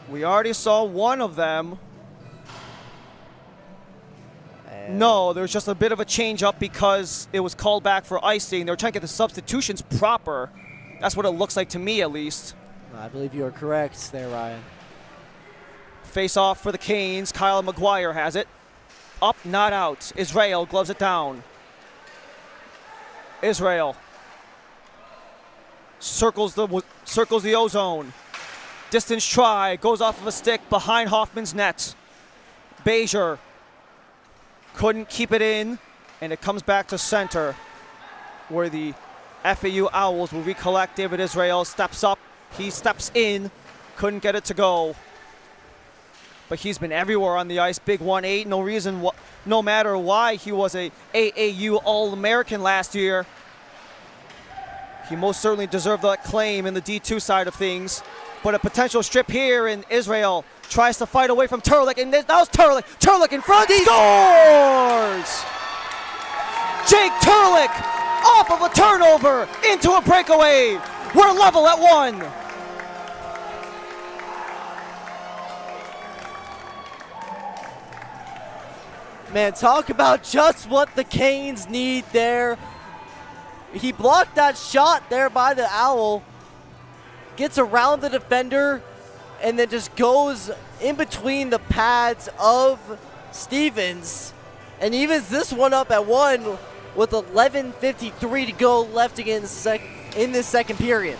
We already saw one of them. No, there's just a bit of a change up because it was called back for icing. They were trying to get the substitutions proper. That's what it looks like to me, at least. I believe you are correct there, Ryan. Face off for the Canes. Kyle McGuire has it. Up, not out. Israel gloves it down. Israel circles the ozone. Distance try, goes off of a stick behind Hoffman's net. Bezier couldn't keep it in, and it comes back to center, where the FAU Owls will recollect. David Israel steps up, he steps in, couldn't get it to go. But he's been everywhere on the ice, big 1-8, no reason, no matter why he was a AAU All-American last year. He most certainly deserved that claim in the D2 side of things. But a potential strip here, and Israel tries to fight away from Turlick, and that was Turlick. Turlick in front, he scores! Jake Turlick off of a turnover into a breakaway. We're level at 1. Man, talk about just what the Canes need there. He blocked that shot there by the Owl, gets around the defender, and then just goes in between the pads of Stevens, and evens this one up at 1 with 11:53 to go left again in this second period.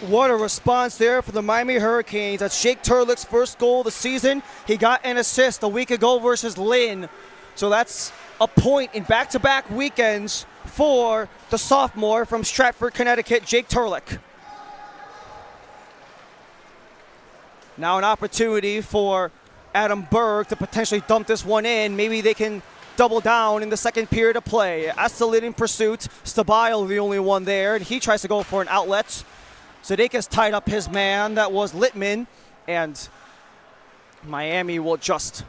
What a response there for the Miami Hurricanes. That's Jake Turlick's first goal of the season. He got an assist a week ago versus Lynn. So that's a point in back-to-back weekends for the sophomore from Stratford, Connecticut, Jake Turlick. Now an opportunity for Adam Berg to potentially dump this one in. Maybe they can double down in the second period of play. Astelin in pursuit. Stabile the only one there, and he tries to go for an outlet. Sudeikis tied up his man. That was Littman, and Miami will just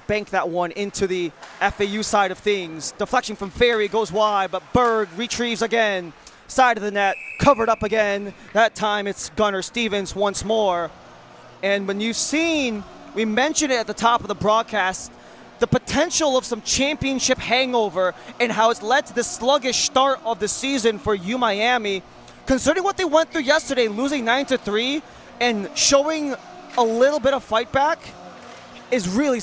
bank that one into the FAU side of things. Deflection from Ferry goes wide, but Berg retrieves again. Side of the net, covered up again. That time it's Gunnar Stevens once more. And when you've seen, we mentioned it at the top of the broadcast, the potential of some championship hangover and how it's led to the sluggish start of the season for UMiami. Considering what they went through yesterday, losing 9-3 and showing a little bit of fight back, is really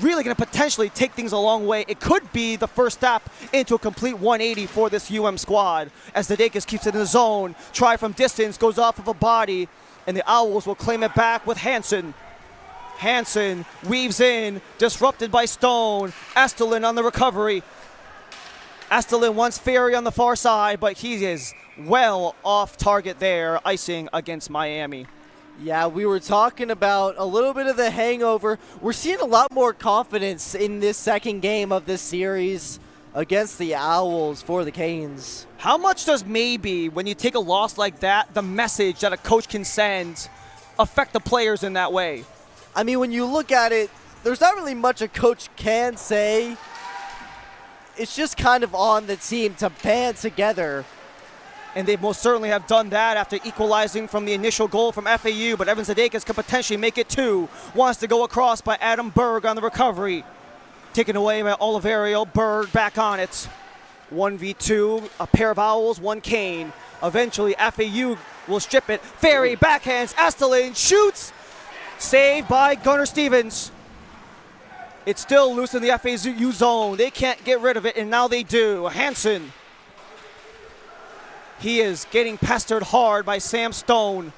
really going to potentially take things a long way. It could be the first step into a complete 180 for this squad, as Zdedekis keeps it in the zone. Try from distance, goes off of a body, and the Owls will claim it back with Hansen. Hansen weaves in, disrupted by Stone. Estelin on the recovery. Estelin wants Ferry on the far side, but he is well off target there, icing against Miami. Yeah, we were talking about a little bit of the hangover. We're seeing a lot more confidence in this second game of this series against the Owls for the Canes. How much does maybe, when you take a loss like that, the message that a coach can send affect the players in that way? I mean, when you look at it, there's not really much a coach can say. It's just kind of on the team to band together. And they most certainly have done that after equalizing from the initial goal from FAU, but Evan Zdedekis could potentially make it two. Wants to go across by Adam Berg on the recovery. Taken away by Oliverio. Berg back on it. 1v2, a pair of Owls, one Cane. Eventually, FAU will strip it. Ferry backhands, Estelin shoots. Saved by Gunnar Stevens. It's still loose in the FAU zone. They can't get rid of it, and now they do. Hansen. He is getting pestered hard by Sam Stone.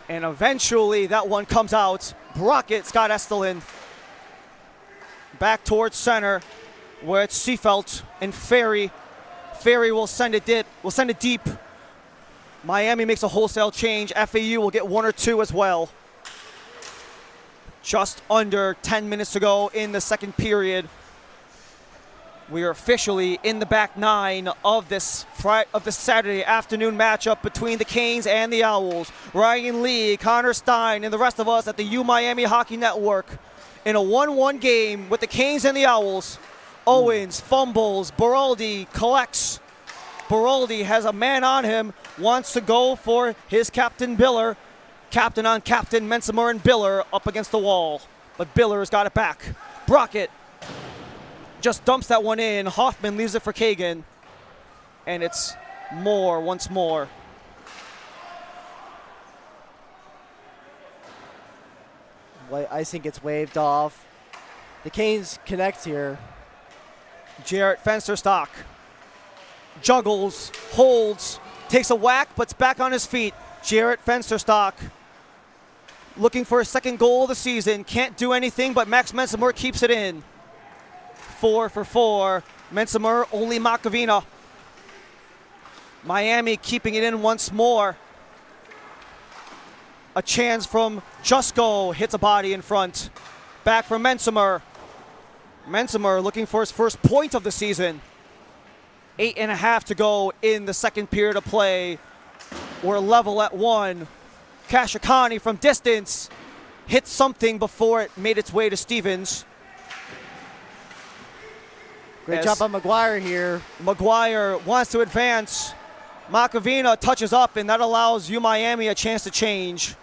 And eventually that one comes out. Brockett, Scott Estelin. Back towards center, where it's Seafelt and Ferry. Ferry will send it deep. Miami makes a wholesale change. FAU will get one or two as well. Just under 10 minutes to go in the second period. We are officially in the back nine of this Saturday afternoon matchup between the Canes and the Owls. Ryan Lee, Connor Stein, and the rest of us at the Miami Hockey Network in a 1-1 game with the Canes and the Owls. Owens fumbles, Baraldi collects. Baraldi has a man on him, wants to go for his captain Biller. Captain on captain, Mensimer and Biller up against the wall. But Biller's got it back. Brockett just dumps that one in. Hoffman leaves it for Kagan. And it's Moore once more. Icing gets waved off. The Canes connect here. Jarrett Fensterstock juggles, holds, takes a whack, but's back on his feet. Jarrett Fensterstock looking for a second goal of the season. Can't do anything, but Max Mensimer keeps it in. 4 for 4. Mensimer, only Makavina. Miami keeping it in once more. A chance from Jusko, hits a body in front. Back from Mensimer. Mensimer looking for his first point of the season. 8.5 to go in the second period of play. We're level at 1. Kashikani from distance hit something before it made its way to Stevens. Great job by McGuire here. McGuire wants to advance. Makavina touches up, and that allows Miami a chance to change.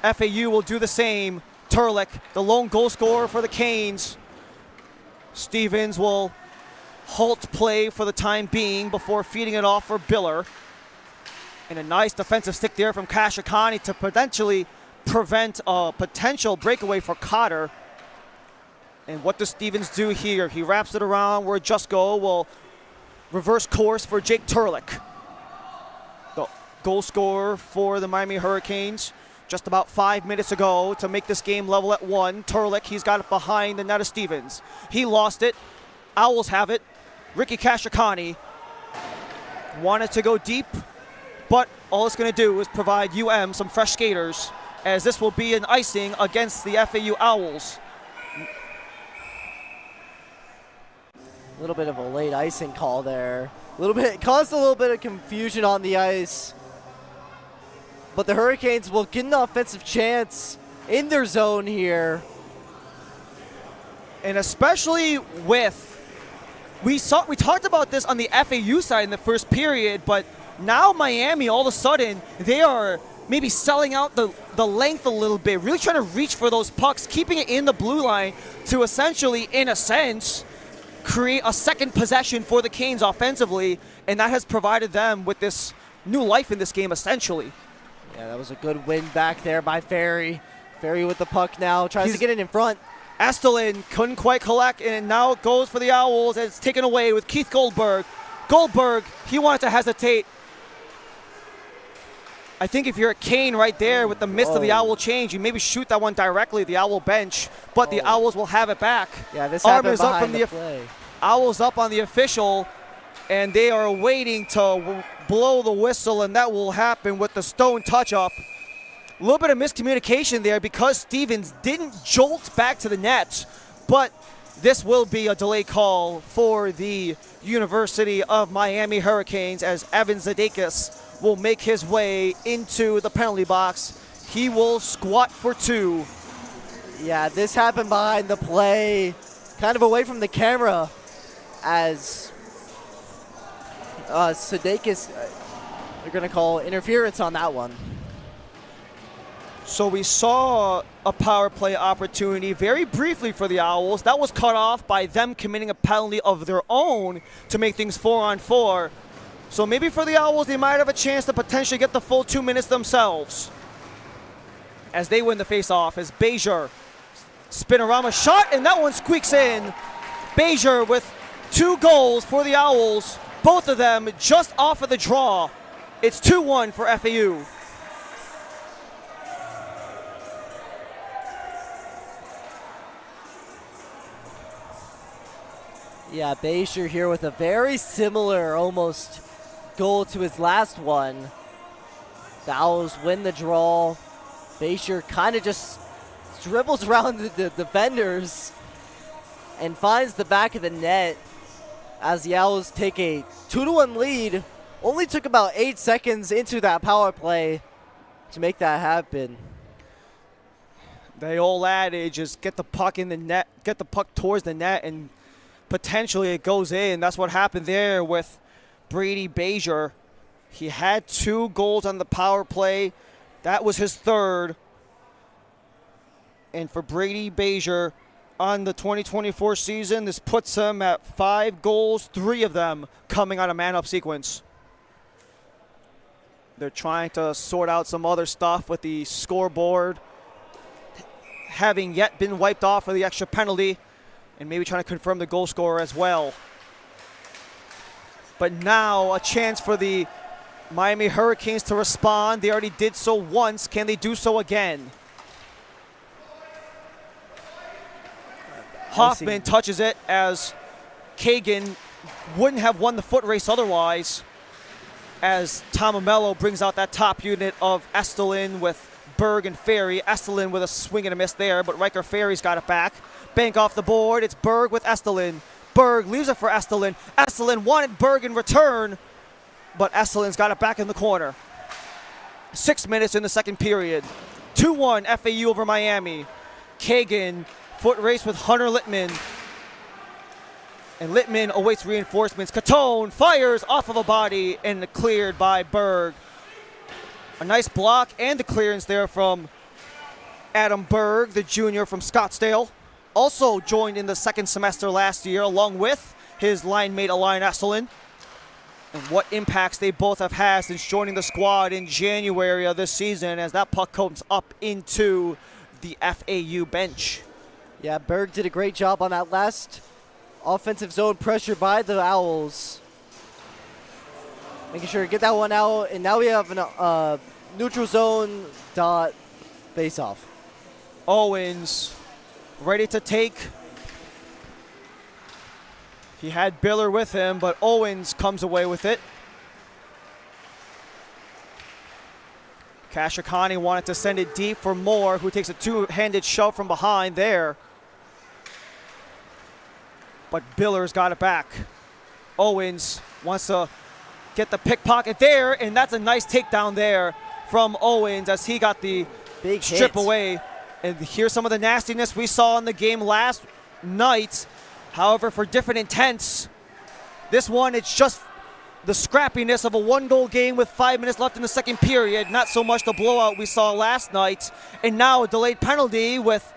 FAU will do the same. Turlik, the lone goal scorer for the Canes. Stevens will halt play for the time being before feeding it off for Biller. And a nice defensive stick there from Kashikani to potentially prevent a potential breakaway for Cotter. And what does Stevens do here? He wraps it around where Jusko will reverse course for Jake Turlik. The goal scorer for the Miami Hurricanes just about 5 minutes ago to make this game level at 1. Turlik, he's got it behind the net of Stevens. He lost it. Owls have it. Ricky Kashikani wanted to go deep, but all it's going to do is provide some fresh skaters, as this will be an icing against the FAU Owls. A little bit of a late icing call there. Caused a little bit of confusion on the ice. But the Hurricanes will get an offensive chance in their zone here. And especially with, we talked about this on the FAU side in the first period, but now Miami, all of a sudden, they are maybe selling out the length a little bit, really trying to reach for those pucks, keeping it in the blue line to essentially, in a sense, create a second possession for the Canes offensively, and that has provided them with this new life in this game, essentially. Yeah, that was a good win back there by Ferry. Ferry with the puck now, tries to get it in front. Estelin couldn't quite collect, and now it goes for the Owls, and it's taken away with Keith Goldberg. Goldberg, he wanted to hesitate. I think if you're a Kane right there with the mist of the Owl change, you maybe shoot that one directly at the Owl bench, but the Owls will have it back. Yeah, this arm happened is up behind from the play. Owls up on the official, and they are waiting to blow the whistle, and that will happen with the Stone touch-up. A little bit of miscommunication there because Stevens didn't jolt back to the net, but this will be a delay call for the University of Miami Hurricanes as Evan Zadakis will make his way into the penalty box. He will squat for 2. Yeah, this happened behind the play, kind of away from the camera, as Sadakis, they're going to call interference on that one. So we saw a power play opportunity very briefly for the Owls. That was cut off by them committing a penalty of their own to make things 4-on-4. So maybe for the Owls, they might have a chance to potentially get the full 2 minutes themselves. As they win the face-off, as Bezier, spinorama shot, and that one squeaks in. Bezier with 2 goals for the Owls, both of them just off of the draw. It's 2-1 for FAU. Yeah, Bezier here with a very similar almost goal to his last one. The Owls win the draw. Bezier kind of just dribbles around the defenders and finds the back of the net as the Owls take a 2-1 lead. Only took about 8 seconds into that power play to make that happen. The old adage is get the puck in the net, get the puck towards the net, and potentially it goes in. That's what happened there with Brady Bezier. He had 2 goals on the power play. That was his 3rd. And for Brady Bezier on the 2024 season, this puts him at 5 goals, 3 of them coming on a man-up sequence. They're trying to sort out some other stuff with the scoreboard having yet been wiped off for the extra penalty, and maybe trying to confirm the goal scorer as well. But now a chance for the Miami Hurricanes to respond. They already did so once. Can they do so again? Hoffman touches it as Kagan wouldn't have won the foot race otherwise, as Tomamello brings out that top unit of Estelin with Berg and Ferry. Estelin with a swing and a miss there, but Riker Ferry's got it back. Bank off the board. It's Berg with Estelin. Berg leaves it for Estelin. Estelin wanted Berg in return, but Estelin's got it back in the corner. 6 minutes in the second period. 2-1 FAU over Miami. Kagan foot race with Hunter Littman. And Littman awaits reinforcements. Catone fires off of a body and cleared by Berg. A nice block and the clearance there from Adam Berg, the junior from Scottsdale. Also joined in the second semester last year along with his line mate Alain Estelin. And what impacts they both have had since joining the squad in January of this season as that puck comes up into the FAU bench. Yeah, Berg did a great job on that last offensive zone pressure by the Owls. Making sure to get that one out, and now we have a neutral zone dot face-off. Owens ready to take. He had Biller with him, but Owens comes away with it. Kashikani wanted to send it deep for Moore, who takes a 2-handed shove from behind there. But Biller's got it back. Owens wants to get the pickpocket there, and that's a nice takedown there from Owens as he got the big strip hit away. And here's some of the nastiness we saw in the game last night. However, for different intents, this one, it's just the scrappiness of a 1-goal game with 5 minutes left in the second period. Not so much the blowout we saw last night. And now a delayed penalty with,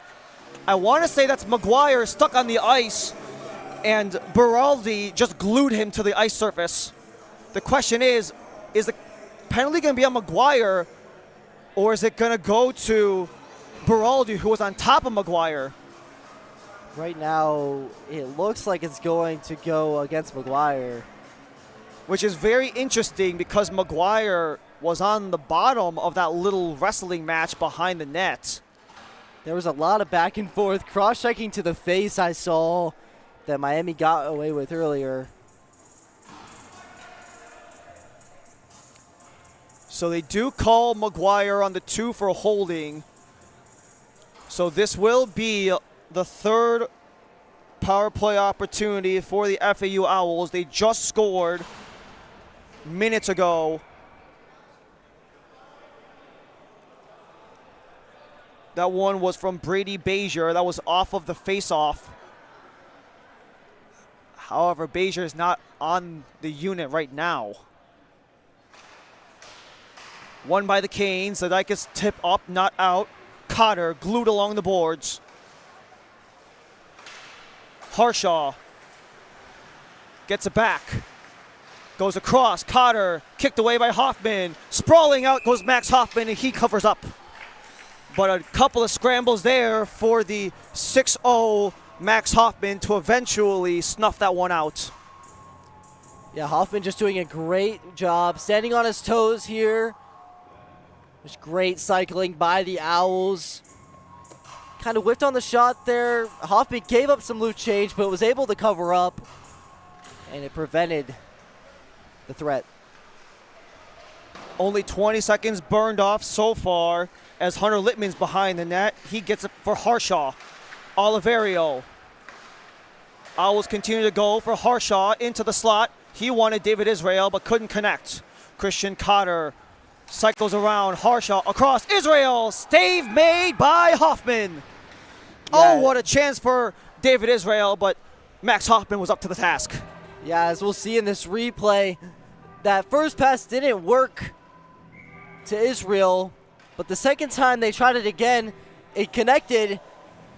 I want to say that's Maguire stuck on the ice, and Beraldi just glued him to the ice surface. The question is the penalty going to be on Maguire, or is it going to go to Beraldi, who was on top of Maguire. Right now, it looks like it's going to go against Maguire. Which is very interesting because Maguire was on the bottom of that little wrestling match behind the net. There was a lot of back and forth. Cross-striking to the face I saw that Miami got away with earlier. So they do call Maguire on the 2 for holding. So this will be the third power play opportunity for the FAU Owls. They just scored minutes ago. That one was from Brady Bezier. That was off of the face-off. However, Bezier is not on the unit right now. Won by the Canes. The Dykes tip up, not out. Cotter glued along the boards. Harshaw gets it back. Goes across. Cotter kicked away by Hoffman. Sprawling out goes Max Hoffman, and he covers up. But a couple of scrambles there for the 6-0 Max Hoffman to eventually snuff that one out. Yeah, Hoffman just doing a great job standing on his toes here. Just great cycling by the Owls. Kind of whiffed on the shot there. Hoffman gave up some loose change, but was able to cover up, and it prevented the threat. Only 20 seconds burned off so far as Hunter Littman's behind the net. He gets it for Harshaw. Oliverio. Owls continue to go for Harshaw into the slot. He wanted David Israel but couldn't connect. Christian Cotter cycles around. Harshaw across. Israel. Stave made by Hoffman. Yeah. Oh, what a chance for David Israel, but Max Hoffman was up to the task. Yeah, as we'll see in this replay, that first pass didn't work to Israel, but the second time they tried it again, it connected,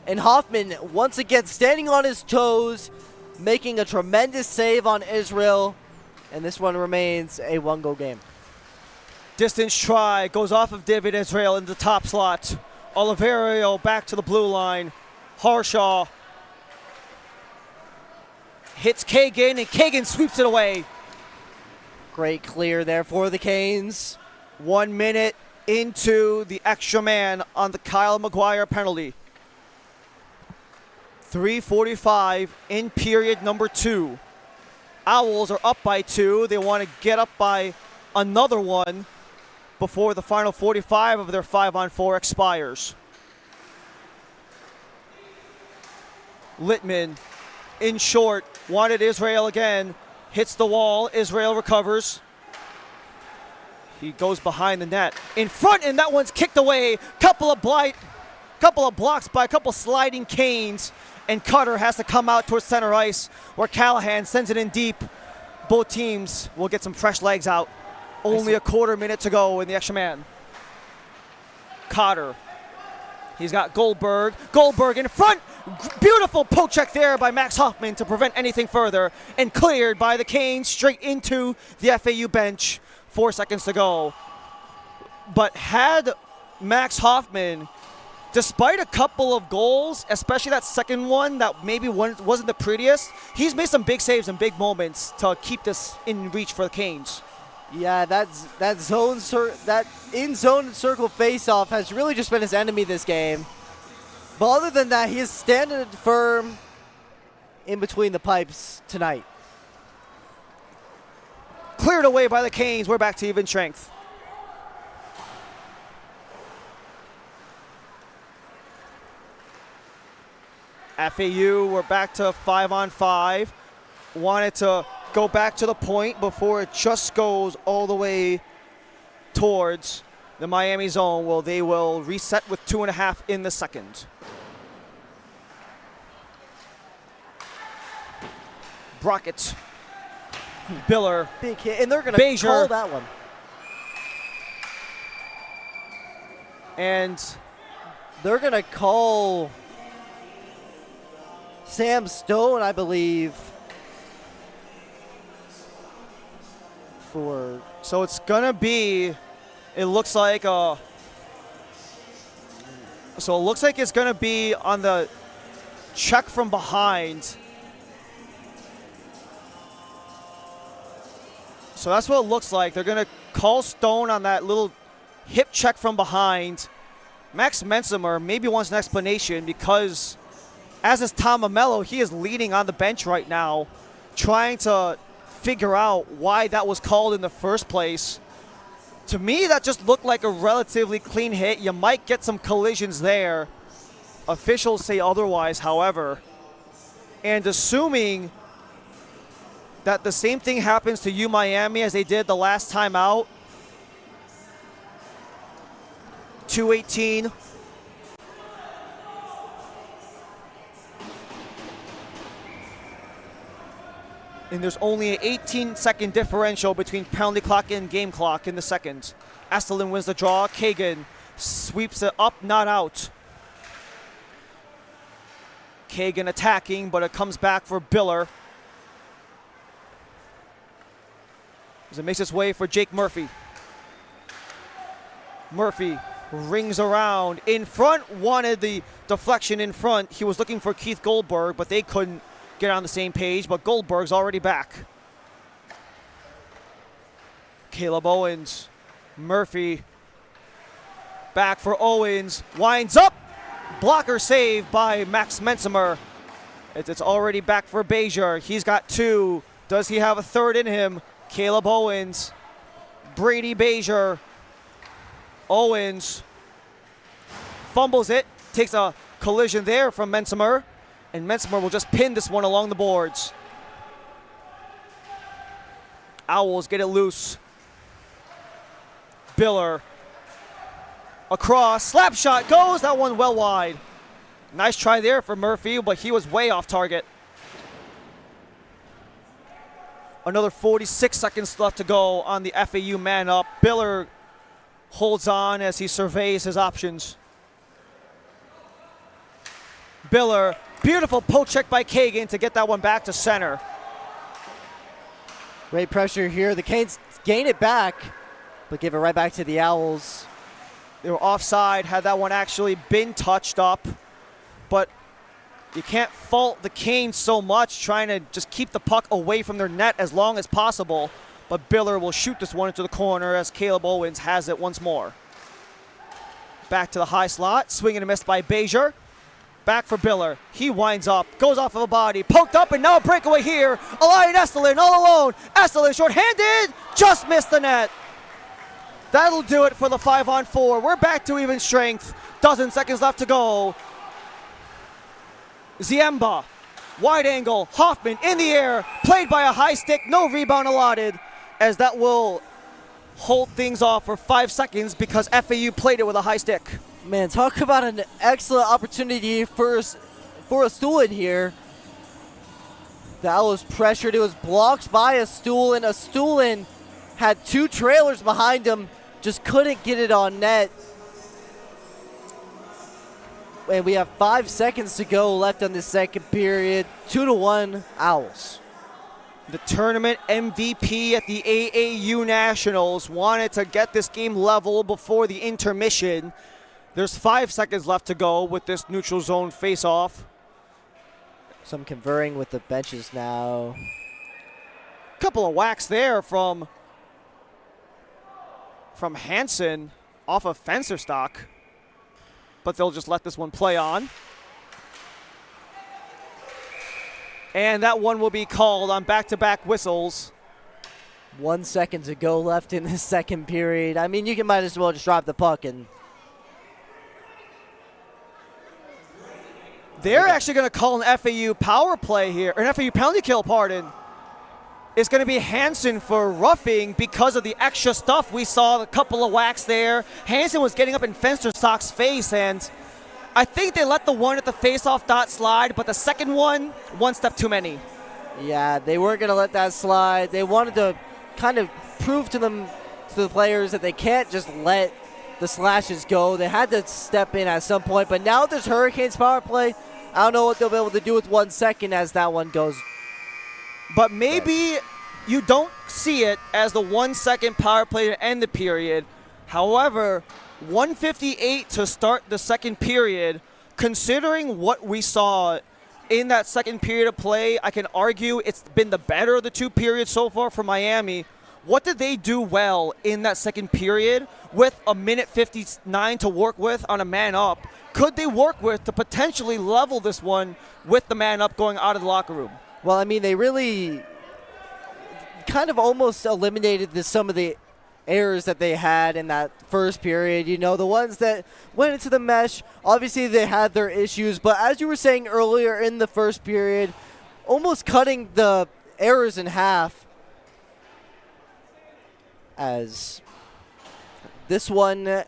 and Hoffman once again standing on his toes, making a tremendous save on Israel, and this one remains a one-goal game. Distance try goes off of David Israel in the top slot. Oliverio back to the blue line. Harshaw hits Kagan, and Kagan sweeps it away. Great clear there for the Canes. 1 minute into the extra man on the Kyle Maguire penalty. 3:45 in period number 2. Owls are up by 2. They want to get up by another one before the final 45 of their 5-on-4 expires. Littman in short, wanted Israel again, hits the wall. Israel recovers. He goes behind the net. In front, and that one's kicked away. Couple of blocks by a couple sliding Canes, and Cutter has to come out towards center ice where Callahan sends it in deep. Both teams will get some fresh legs out. Only a quarter minute to go in the extra man. Cotter. He's got Goldberg. Goldberg in front. Beautiful poke check there by Max Hoffman to prevent anything further. And cleared by the Canes straight into the FAU bench. 4 seconds to go. But had Max Hoffman, despite a couple of goals, especially that second one that maybe wasn't the prettiest, he's made some big saves and big moments to keep this in reach for the Canes. Yeah, that in-zone circle face-off has really just been his enemy this game. But other than that, he is standing firm in between the pipes tonight. Cleared away by the Canes. We're back to even strength. FAU, we're back to 5-on-5. Wanted to go back to the point before it just goes all the way towards the Miami zone. Well, they will reset with 2.5 in the second. Brockett, Biller, Big hit, and they're going to call that one. And they're going to call Sam Stone, I believe, for... So it's going to be, it looks like a So it looks like it's going to be on the check from behind. So that's what it looks like. They're going to call Stone on that little hip check from behind. Max Mensimer maybe wants an explanation because, as is Tom Amello, he is leaning on the bench right now, trying to figure out why that was called in the first place. To me, that just looked like a relatively clean hit. You might get some collisions there. Officials say otherwise, however. And assuming that the same thing happens to U Miami as they did the last time out, 2:18. And there's only an 18-second differential between penalty clock and game clock in the second. Estelin wins the draw. Kagan sweeps it up, not out. Kagan attacking, but it comes back for Biller. As it makes its way for Jake Murphy. Murphy rings around. In front, wanted the deflection in front. He was looking for Keith Goldberg, but they couldn't get on the same page, but Goldberg's already back. Caleb Owens. Murphy. Back for Owens. Winds up. Blocker save by Max Mensimer. It's already back for Bezier. He's got two. Does he have a third in him? Caleb Owens. Brady Bezier. Owens fumbles it. Takes a collision there from Mensimer. And Mensimer will just pin this one along the boards. Owls get it loose. Biller. Across. Slap shot goes. That one well wide. Nice try there for Murphy, but he was way off target. Another 46 seconds left to go on the FAU man up. Biller holds on as he surveys his options. Biller. Beautiful poke check by Kagan to get that one back to center. Great pressure here. The Canes gain it back, but give it right back to the Owls. They were offside had that one actually been touched up. But you can't fault the Canes so much trying to just keep the puck away from their net as long as possible. But Biller will shoot this one into the corner as Caleb Owens has it once more. Back to the high slot. Swing and a miss by Bezier. Back for Biller. He winds up, goes off of a body, poked up, and now a breakaway here. Elian Estelin all alone. Estelin short-handed, just missed the net. That'll do it for the 5-on-4. We're back to even strength. Dozen seconds left to go. Ziemba, wide angle, Hoffman in the air, played by a high stick, no rebound allotted, as that will hold things off for 5 seconds because FAU played it with a high stick. Man, talk about an excellent opportunity for a Stuhlin here. That was pressured. It was blocked by a Stuhlin. A Stuhlin had two trailers behind him, just couldn't get it on net. And we have 5 seconds to go left on the second period. 2-1 Owls. The tournament MVP at the AAU Nationals wanted to get this game level before the intermission. There's 5 seconds left to go with this neutral zone face-off. Some converting with the benches now. Couple of whacks there from Hansen off of Fencerstock. But they'll just let this one play on. And that one will be called on back-to-back whistles. 1 second to go left in the second period. I mean, you might as well just drop the puck and... They're actually going to call an FAU power play here, or an FAU penalty kill, pardon. It's going to be Hansen for roughing because of the extra stuff. We saw a couple of whacks there. Hansen was getting up in Fensterstock's face, and I think they let the one at the face-off dot slide, but the second one step too many. Yeah, they weren't going to let that slide. They wanted to kind of prove to the players that they can't just let the slashes go. They had to step in at some point, but now there's Hurricanes power play. I don't know what they'll be able to do with 1 second as that one goes. But maybe you don't see it as the 1 second power play to end the period. However, 158 to start the second period. Considering what we saw in that second period of play, I can argue it's been the better of the two periods so far for Miami. What did they do well in that second period with a minute 59 to work with on a man up? Could they work with to potentially level this one with the man up going out of the locker room? Well, I mean, they really kind of almost eliminated some of the errors that they had in that first period. You know, the ones that went into the mesh, obviously they had their issues. But as you were saying earlier in the first period, almost cutting the errors in half, as this one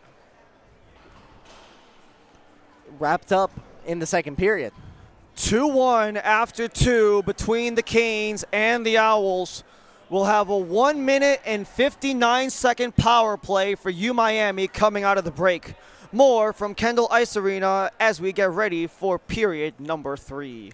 wrapped up in the second period. 2-1 after 2 between the Canes and the Owls. We'll have a 1 minute and 59 second power play for Miami coming out of the break. More from Kendall Ice Arena as we get ready for period number 3.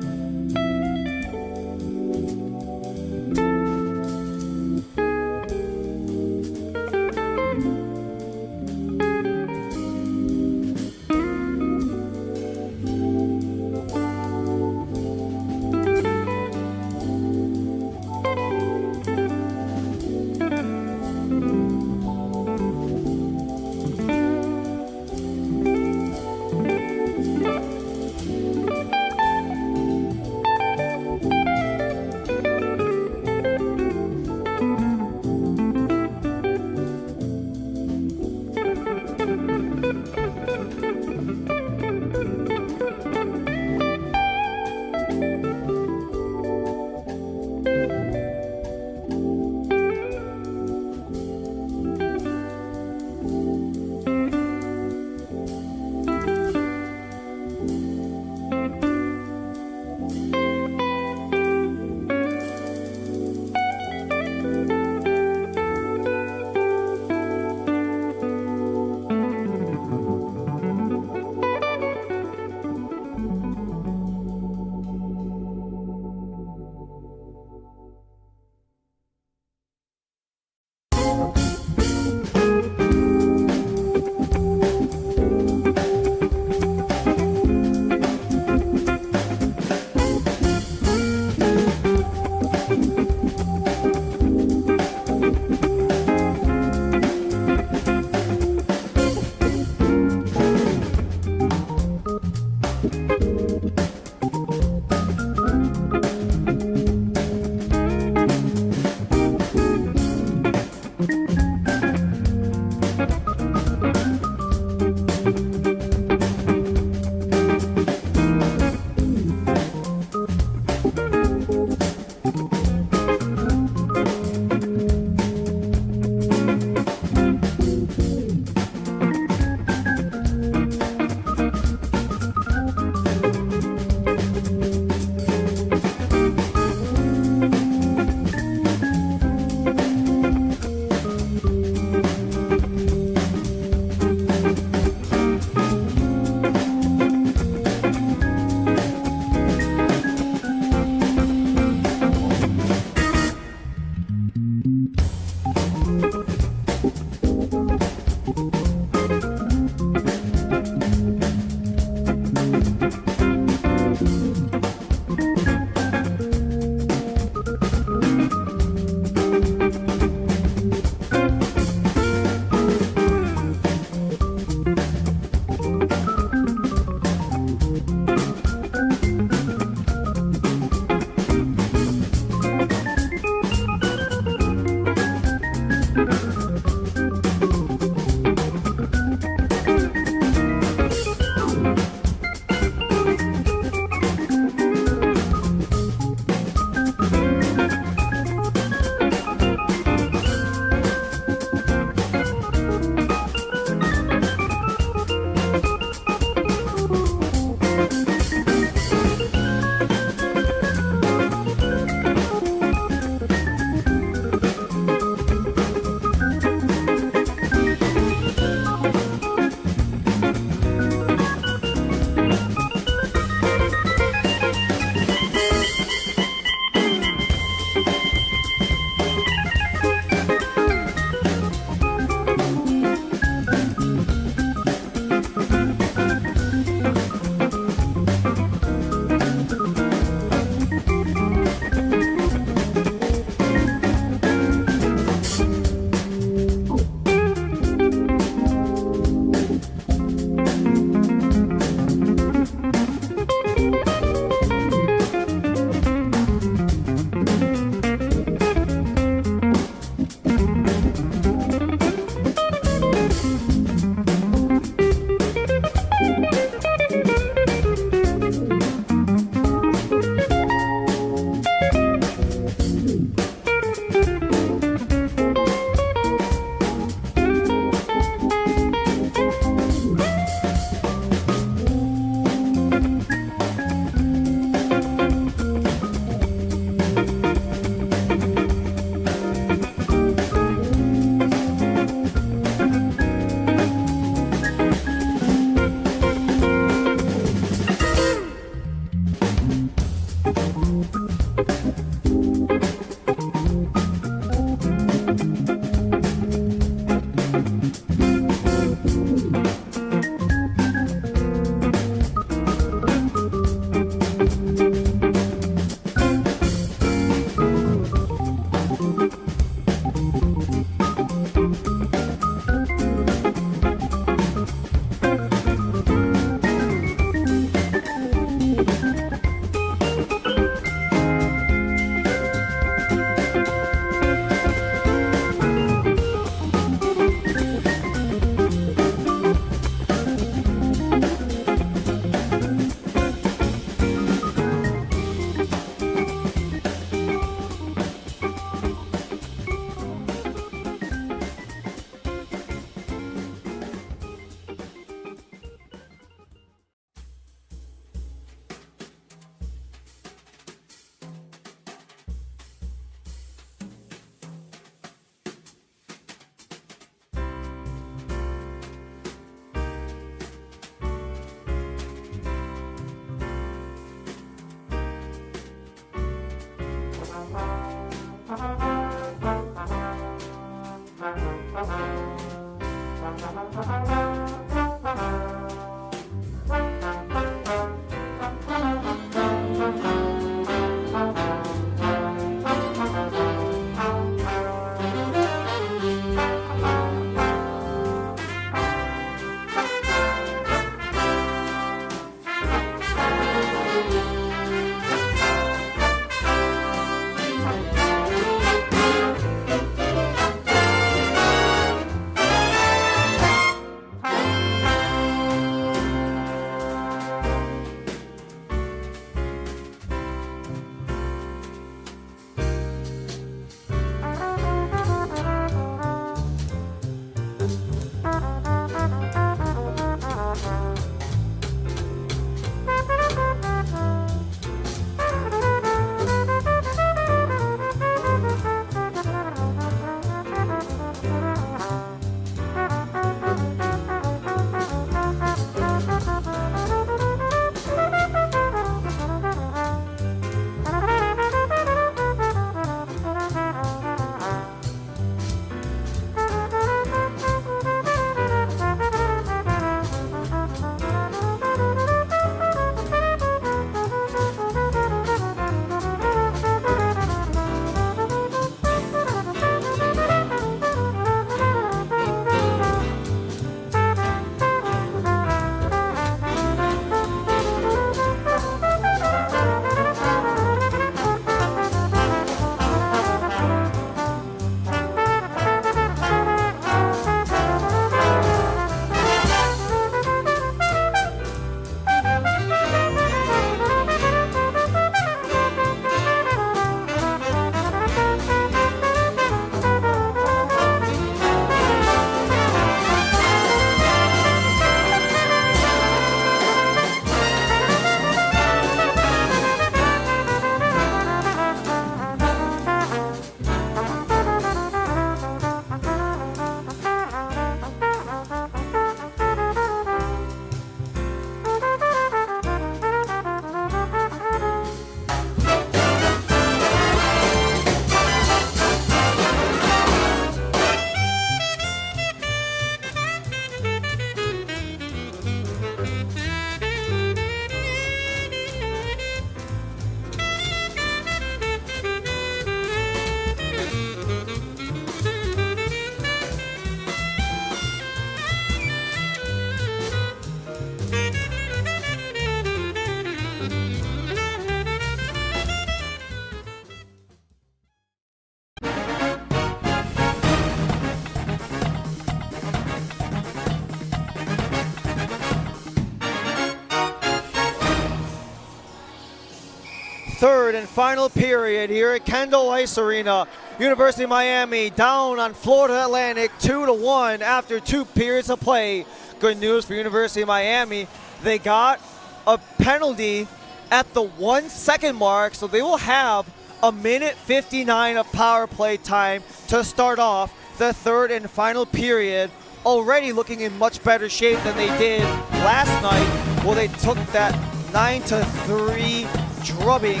third and final period here at Kendall Ice Arena. University of Miami down on Florida Atlantic 2-1 after 2 periods of play. Good news for University of Miami. They got a penalty at the 1 second mark, so they will have a minute 59 of power play time to start off the third and final period. Already looking in much better shape than they did last night. Well, they took that 9-3 drubbing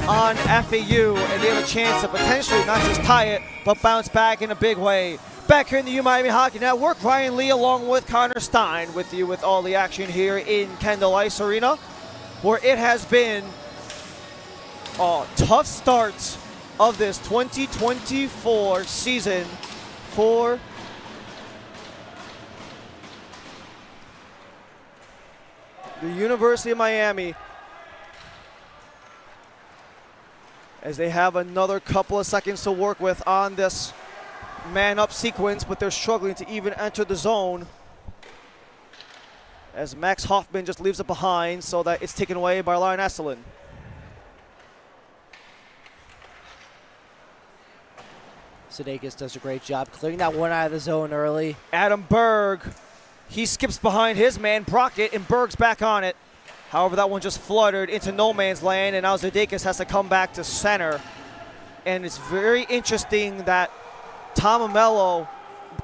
on FAU, and they have a chance to potentially not just tie it, but bounce back in a big way. Back here in the U Miami Hockey Network, Ryan Lee along with Connor Stein with you with all the action here in Kendall Ice Arena, where it has been a tough start of this 2024 season for the University of Miami, as they have another couple of seconds to work with on this man-up sequence, but they're struggling to even enter the zone, as Max Hoffman just leaves it behind so that it's taken away by Ryan Esselin. Sudeikis does a great job clearing that one out of the zone early. Adam Berg, he skips behind his man Brockett, and Berg's back on it. However, that one just fluttered into no man's land, and now Sudeikis has to come back to center. And it's very interesting that Tom Amello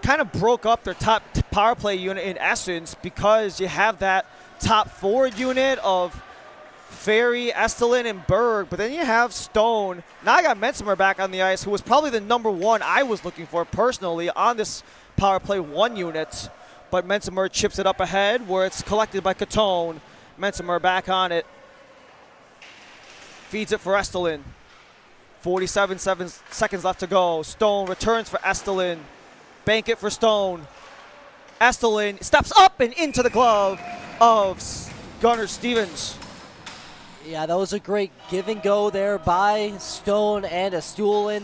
kind of broke up their top power play unit in essence, because you have that top forward unit of Ferry, Estelin, and Berg, but then you have Stone. Now I got Mensimer back on the ice, who was probably the number one I was looking for personally on this power play 1 unit. But Mensimer chips it up ahead where it's collected by Catone. Mensimer back on it. Feeds it for Estelin. 47 seconds left to go. Stone returns for Estelin. Bank it for Stone. Estelin steps up and into the glove of Gunnar Stevens. Yeah, that was a great give and go there by Stone and Astulin.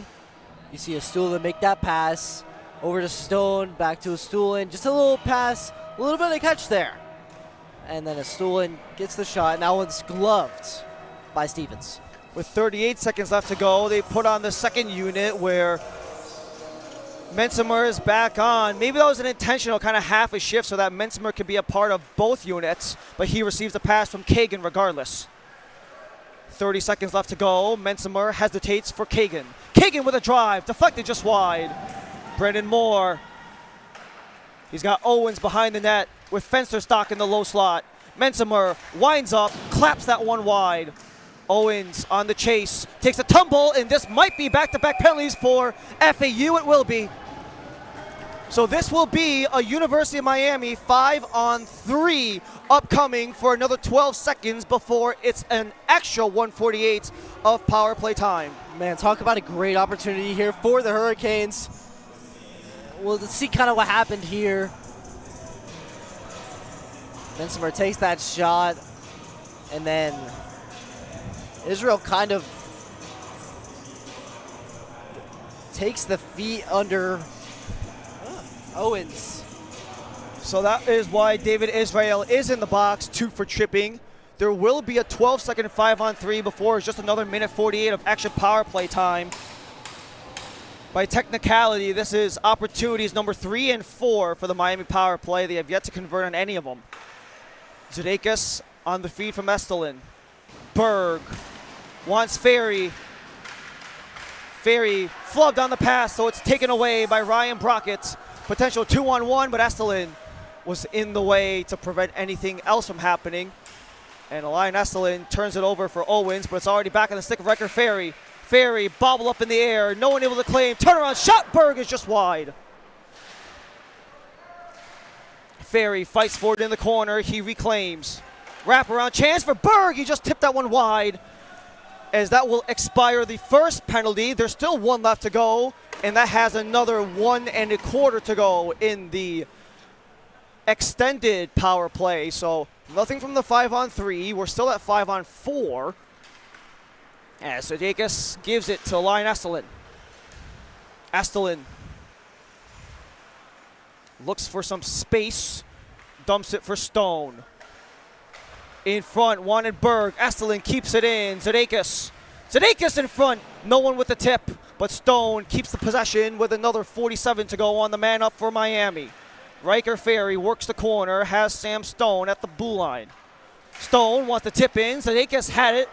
You see Astulin make that pass over to Stone, back to Astulin. Just a little pass, a little bit of catch there. And then Astulin gets the shot, and that one's gloved by Stevens. With 38 seconds left to go, they put on the second unit where Mensimer is back on. Maybe that was an intentional kind of half a shift so that Mensimer could be a part of both units, but he receives a pass from Kagan regardless. 30 seconds left to go. Mensimer hesitates for Kagan. Kagan with a drive, deflected just wide. Brendan Moore. He's got Owens behind the net with Fensterstock in the low slot. Mensimer winds up, claps that one wide. Owens on the chase, takes a tumble, and this might be back-to-back penalties for FAU. It will be. So this will be a University of Miami 5-on-3 upcoming for another 12 seconds before it's an extra 1:48 of power play time. Man, talk about a great opportunity here for the Hurricanes. Well, let's see kind of what happened here. Mensimer takes that shot, and then Israel kind of takes the feet under Owens. So that is why David Israel is in the box, 2 for tripping. There will be a 12-second 5-on-3 before it's just another minute 48 of extra power play time. By technicality, this is opportunities number 3 and 4 for the Miami power play. They have yet to convert on any of them. Zudakis on the feed from Estelin. Berg wants Ferry. Ferry flubbed on the pass, so it's taken away by Ryan Brockett. Potential 2-on-1, but Estelin was in the way to prevent anything else from happening. And Elian Estelin turns it over for Owens, but it's already back on the stick of Riker Ferry. Ferry bobble up in the air, no one able to claim. Turnaround shot, Berg is just wide. Ferry fights forward in the corner, he reclaims. Wraparound chance for Berg, he just tipped that one wide. As that will expire the first penalty. There's still 1 left to go, and that has another 1 1/4 to go in the extended power play. So nothing from the 5-on-3. We're still at 5-on-4. As Zudakis gives it to Elian Estelin. Estelin looks for some space, dumps it for Stone. In front, wanted Berg. Estelin keeps it in. Zudakis in front. No one with the tip, but Stone keeps the possession with another 47 to go on the man up for Miami. Riker Ferry works the corner, has Sam Stone at the blue line. Stone wants the tip in. Zudakis had it,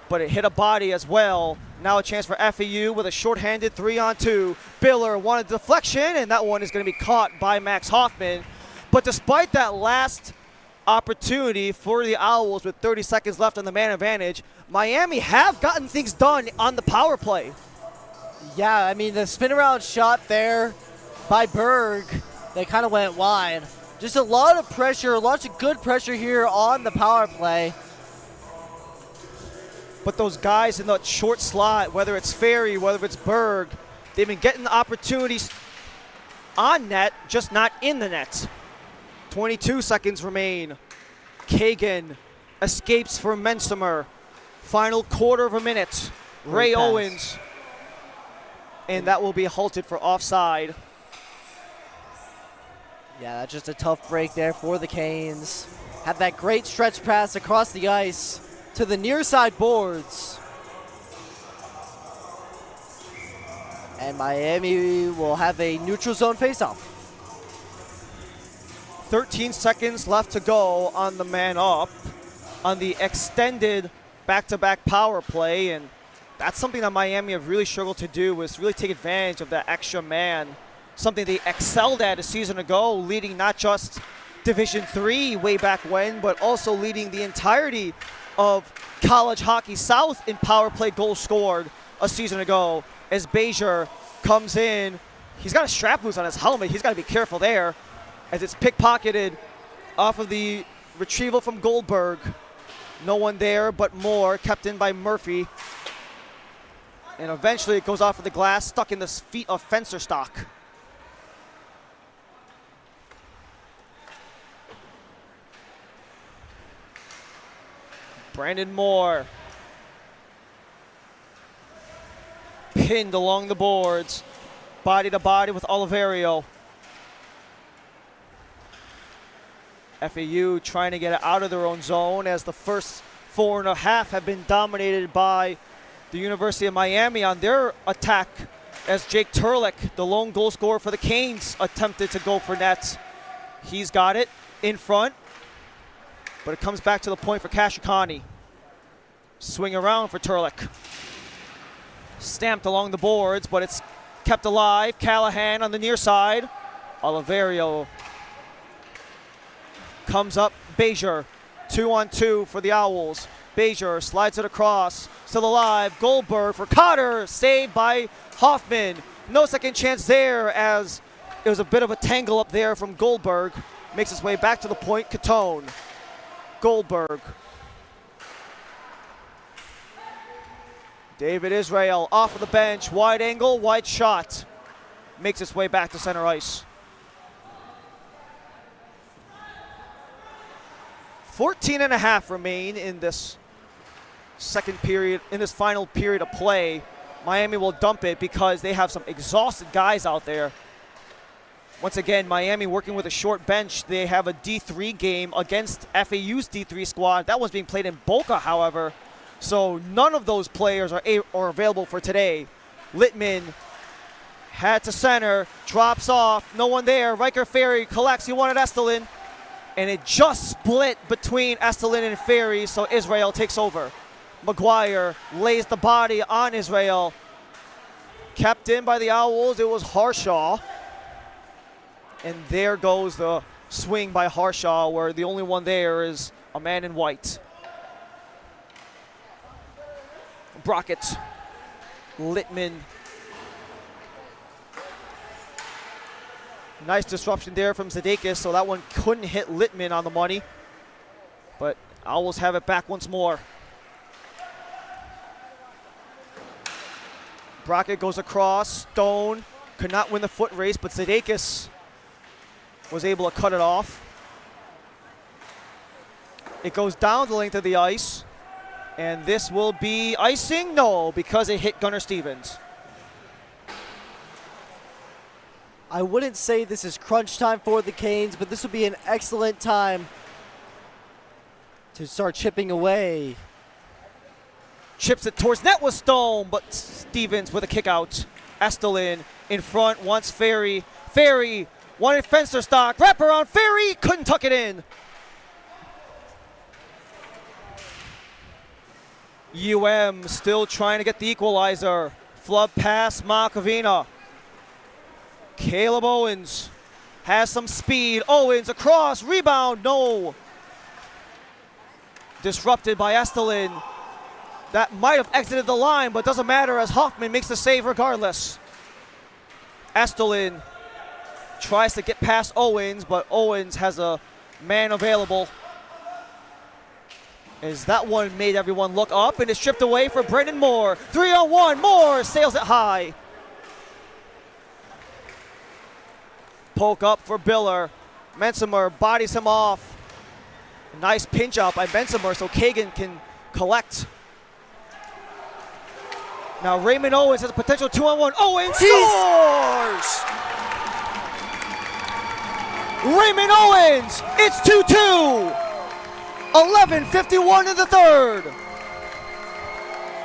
but it hit a body as well. Now a chance for FAU with a shorthanded 3-on-2. Biller wanted deflection, and that one is going to be caught by Max Hoffman. But despite that last opportunity for the Owls with 30 seconds left on the man advantage, Miami have gotten things done on the power play. Yeah, I mean, the spin around shot there by Berg, they kind of went wide. Just a lot of pressure, lots of good pressure here on the power play. But those guys in that short slot, whether it's Ferry, whether it's Berg, they've been getting the opportunities on net, just not in the net. 22 seconds remain. Kagan escapes for Mensimer. Final quarter of a minute. Ray Owens. And that will be halted for offside. Yeah, that's just a tough break there for the Canes. Had that great stretch pass across the ice to the near side boards. And Miami will have a neutral zone faceoff. 13 seconds left to go on the man up on the extended back-to-back power play, and that's something that Miami have really struggled to do, was really take advantage of that extra man, something they excelled at a season ago, leading not just Division III way back when, but also leading the entirety of college hockey south in power play goals scored a season ago, as Bezier comes in. He's got a strap loose on his helmet. He's got to be careful there, as it's pickpocketed off of the retrieval from Goldberg. No one there but Moore, kept in by Murphy. And eventually it goes off of the glass, stuck in the feet of Fensterstock. Brandon Moore. Pinned along the boards. Body to body with Oliverio. FAU trying to get it out of their own zone, as the first 4.5 have been dominated by the University of Miami on their attack, as Jake Turlick, the lone goal scorer for the Canes, attempted to go for net. He's got it in front, but it comes back to the point for Kashikani. Swing around for Turlick. Stamped along the boards, but it's kept alive. Callahan on the near side. Oliverio comes up. Bezier, 2-on-2 for the Owls. Bezier slides it across. Still alive. Goldberg for Cotter. Saved by Hoffman. No second chance there, as it was a bit of a tangle up there from Goldberg. Makes his way back to the point. Catone. Goldberg. David Israel off of the bench. Wide angle, wide shot. Makes its way back to center ice. 14.5 remain in this second period, in this final period of play. Miami will dump it because they have some exhausted guys out there. Once again, Miami working with a short bench. They have a D3 game against FAU's D3 squad. That one's being played in Boca, however. So none of those players are available for today. Littman had to center, drops off, no one there. Riker Ferry collects, he wanted Estelin. And it just split between Estelin and Ferry, so Israel takes over. McGuire lays the body on Israel. Kept in by the Owls, it was Harshaw. And there goes the swing by Harshaw, where the only one there is a man in white. Brockett, Littman. Nice disruption there from Zadakis, so that one couldn't hit Littman on the money. But Owls have it back once more. Brockett goes across. Stone could not win the foot race, but Zadakis was able to cut it off. It goes down the length of the ice. And this will be icing? No, because it hit Gunnar Stevens. I wouldn't say this is crunch time for the Canes, but this would be an excellent time to start chipping away. Chips it towards net with Stone, but Stevens with a kick out. Estelin in front, wants Ferry. Ferry wanted Fensterstock. Wrap around Ferry, couldn't tuck it in. UM still trying to get the equalizer. Flub pass, Makavina. Caleb Owens has some speed. Owens across, rebound, no. Disrupted by Estelin. That might have exited the line, but doesn't matter, as Hoffman makes the save regardless. Estelin tries to get past Owens, but Owens has a man available. As that one made everyone look up, and it's stripped away for Brendan Moore. 3-on-1, Moore sails it high. Poke up for Biller. Mensimer bodies him off. Nice pinch out by Mensimer so Kagan can collect. Now Raymond Owens has a potential 2-on-1. Owens scores! Raymond Owens, it's 2-2. 11:51 in the third.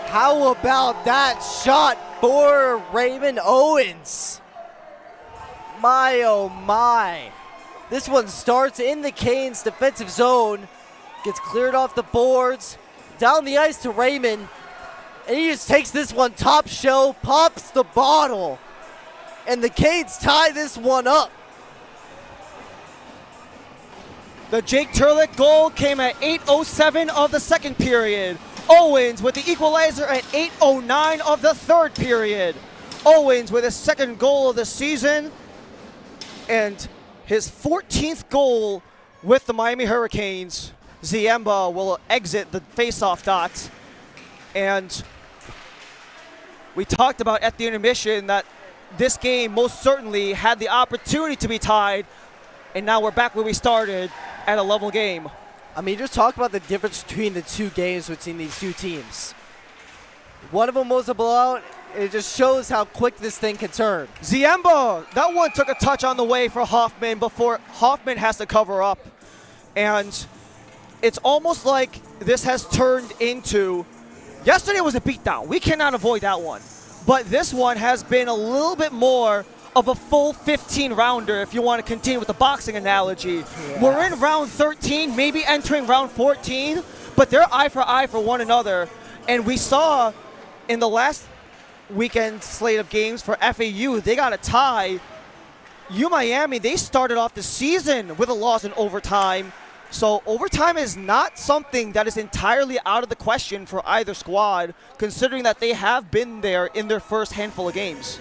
How about that shot for Raymond Owens? My, oh my. This one starts in the Canes' defensive zone, gets cleared off the boards, down the ice to Raymond, and he just takes this one top shelf, pops the bottle, and the Canes tie this one up. The Jake Turlick goal came at 8:07 of the second period. Owens with the equalizer at 8:09 of the third period. Owens with his second goal of the season and his 14th goal with the Miami Hurricanes. Ziemba will exit the faceoff dot. And we talked about at the intermission that this game most certainly had the opportunity to be tied, and now we're back where we started at a level game. I mean, just talk about the difference between the two games between these two teams. One of them was a blowout. It just shows how quick this thing can turn. Ziemba, that one took a touch on the way for Hoffman before Hoffman has to cover up. And it's almost like this has turned into, yesterday was a beatdown. We cannot avoid that one. But this one has been a little bit more of a full 15-rounder, if you want to continue with the boxing analogy. Yeah. We're in round 13, maybe entering round 14, but they're eye for one another. And we saw in the last weekend slate of games for FAU, they got a tie. Miami, they started off the season with a loss in overtime. So overtime is not something that is entirely out of the question for either squad, considering that they have been there in their first handful of games.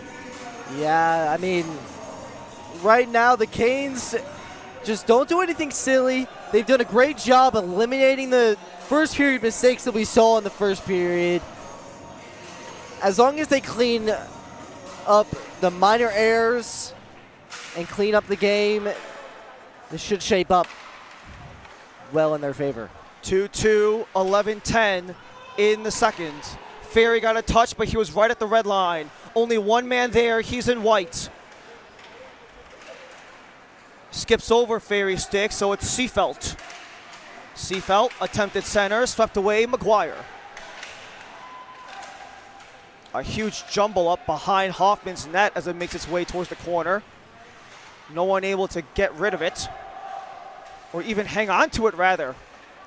Yeah, I mean, right now the Canes just don't do anything silly. They've done a great job eliminating the first period mistakes that we saw in the first period. As long as they clean up the minor errors and clean up the game, this should shape up well in their favor. 2-2, 11-10 in the second. Ferry got a touch, but he was right at the red line. Only one man there, he's in white. Skips over Ferry's stick, so it's Seafelt. Seafelt attempted center, swept away McGuire. A huge jumble up behind Hoffman's net as it makes its way towards the corner. No one able to get rid of it, or even hang on to it, rather.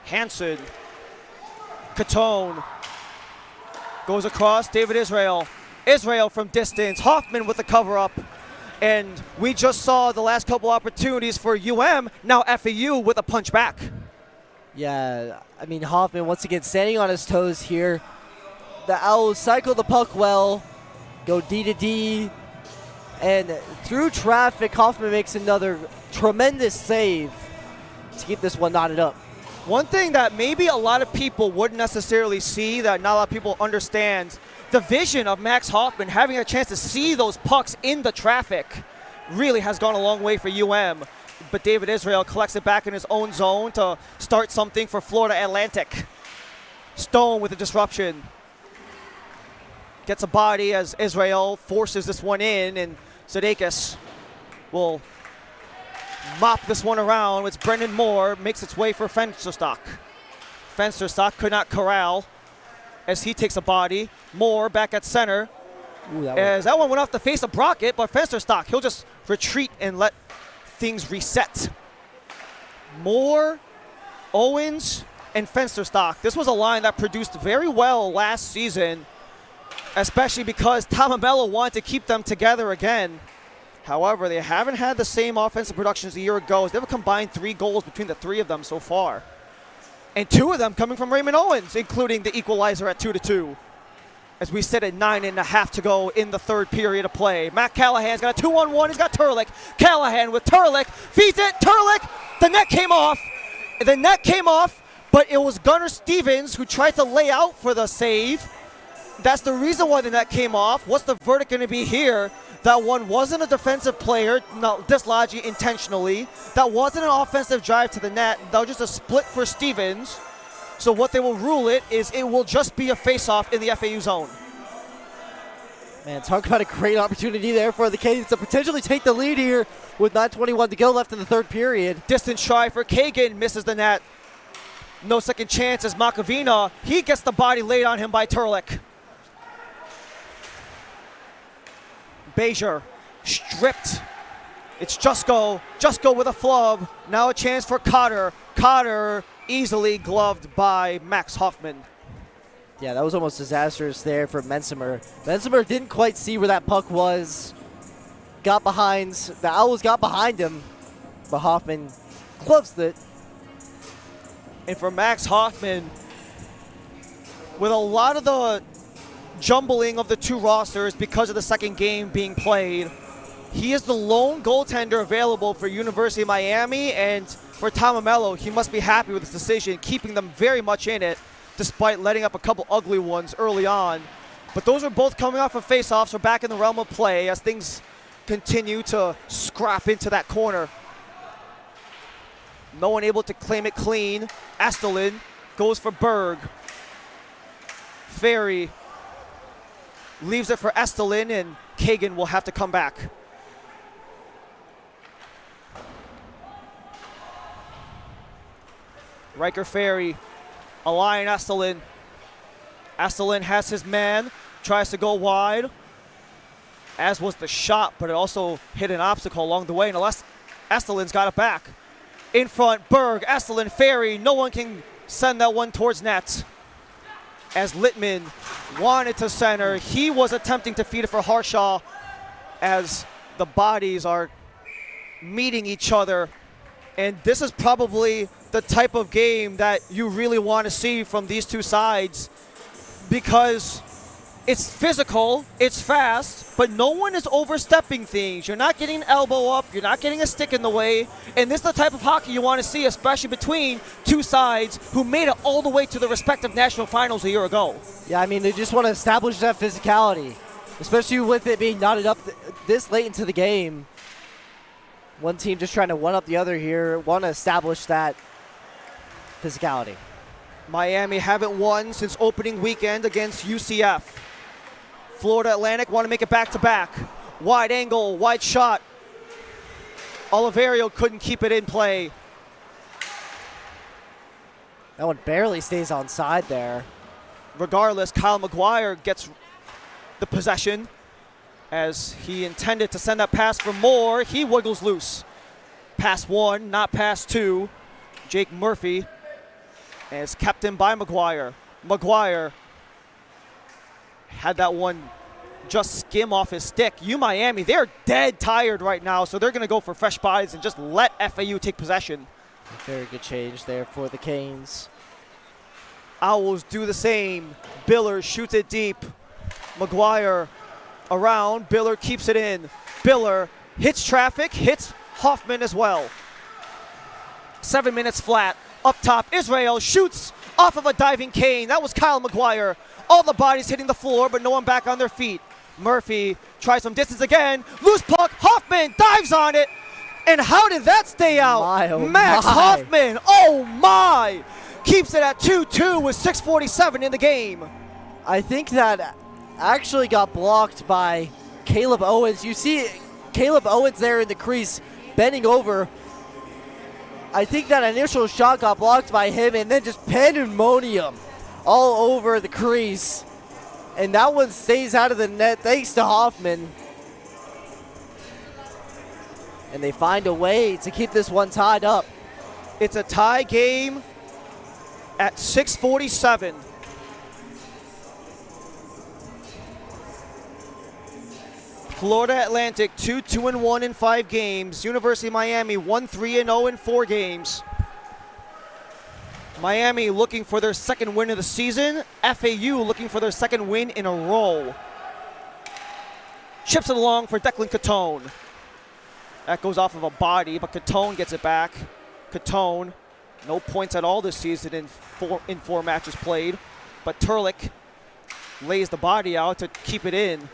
Hansen, Catone, goes across, David Israel. Israel from distance, Hoffman with the cover-up. And we just saw the last couple opportunities for now FAU with a punch back. Yeah, I mean, Hoffman once again standing on his toes here. The Owls cycle the puck well, go D to D, and through traffic, Hoffman makes another tremendous save to keep this one knotted up. One thing that maybe a lot of people wouldn't necessarily see, that not a lot of people understand, the vision of Max Hoffman, having a chance to see those pucks in the traffic, really has gone a long way for But David Israel collects it back in his own zone to start something for Florida Atlantic. Stone with a disruption. Gets a body as Israel forces this one in, and Sadakis will mop this one around. It's Brendan Moore, makes its way for Fensterstock. Fensterstock could not corral as he takes a body. Moore back at center. Ooh, that one went off the face of Brockett, but Fensterstock, he'll just retreat and let things reset. Moore, Owens, and Fensterstock. This was a line that produced very well last season, especially because Tomamelo wanted to keep them together again. However, they haven't had the same offensive production as a year ago. They've combined 3 goals between the 3 of them so far. And 2 of them coming from Raymond Owens, including the equalizer at 2-2. As we sit at 9.5 to go in the third period of play. Matt Callahan's got a 2-on-1. He's got Turlick. Callahan with Turlick. Feeds it. Turlick. The net came off. The net came off, but it was Gunnar Stevens who tried to lay out for the save. That's the reason why the net came off. What's the verdict going to be here? That one wasn't a defensive player dislodging intentionally. That wasn't an offensive drive to the net. That was just a split for Stevens. So what they will rule it will just be a face-off in the FAU zone. Man, talk about a great opportunity there for the Canes to potentially take the lead here with 9:21 to go left in the third period. Distance try for Kagan, misses the net. No second chance as Makavina, he gets the body laid on him by Turlick. Bezier stripped. It's Jusko with a flub. Now a chance for Cotter. Cotter easily gloved by Max Hoffman. Yeah, that was almost disastrous there for Mensimer. Mensimer didn't quite see where that puck was. Got behind, the Owls got behind him, but Hoffman gloves it And for Max Hoffman, with a lot of the jumbling of the two rosters because of the second game being played, he is the lone goaltender available for University of Miami, and for Tomamelo, he must be happy with his decision, keeping them very much in it, despite letting up a couple ugly ones early on. But those are both coming off of face-offs. We're back in the realm of play as things continue to scrap into that corner. No one able to claim it clean. Estelin goes for Berg. Ferry leaves it for Estelin, and Kagan will have to come back. Riker Ferry, Alain Estelin. Estelin has his man, tries to go wide, as was the shot, but it also hit an obstacle along the way, and Estelin's got it back. In front, Berg, Estelin, Ferry, no one can send that one towards net. As Littman wanted to center, he was attempting to feed it for Harshaw as the bodies are meeting each other. And this is probably the type of game that you really want to see from these two sides, because it's physical, it's fast, but no one is overstepping things. You're not getting an elbow up, you're not getting a stick in the way, and this is the type of hockey you want to see, especially between two sides who made it all the way to the respective national finals a year ago. Yeah, I mean, they just want to establish that physicality, especially with it being knotted up this late into the game. One team just trying to one-up the other here, want to establish that physicality. Miami haven't won since opening weekend against UCF. Florida Atlantic want to make it back-to-back. Wide angle, wide shot. Oliverio couldn't keep it in play. That one barely stays on side there. Regardless, Kyle McGuire gets the possession as he intended to send that pass for Moore. He wiggles loose. Pass one, not pass two. Jake Murphy is kept in by McGuire. McGuire had that one just skim off his stick. Miami, they're dead tired right now, so they're going to go for fresh bodies and just let FAU take possession. Very good change there for the Canes. Owls do the same. Biller shoots it deep. McGuire around. Biller keeps it in. Biller hits traffic, hits Hoffman as well. 7 minutes flat. Up top, Israel shoots off of a diving Kane. That was Kyle McGuire. All the bodies hitting the floor, but no one back on their feet. Murphy tries some distance again. Loose puck. Hoffman dives on it. And how did that stay out? Max Hoffman, oh my! Keeps it at 2-2 with 6:47 in the game. I think that actually got blocked by Caleb Owens. You see Caleb Owens there in the crease, bending over. I think that initial shot got blocked by him, and then just pandemonium all over the crease. And that one stays out of the net thanks to Hoffman. And they find a way to keep this one tied up. It's a tie game at 6:47. Florida Atlantic 2-2-1 in 5 games. University of Miami 1-3-0 in 4 games. Miami looking for their second win of the season. FAU looking for their second win in a row. Chips it along for Declan Catone. That goes off of a body, but Catone gets it back. Catone, no points at all this season in four matches played. But Turlik lays the body out to keep it in.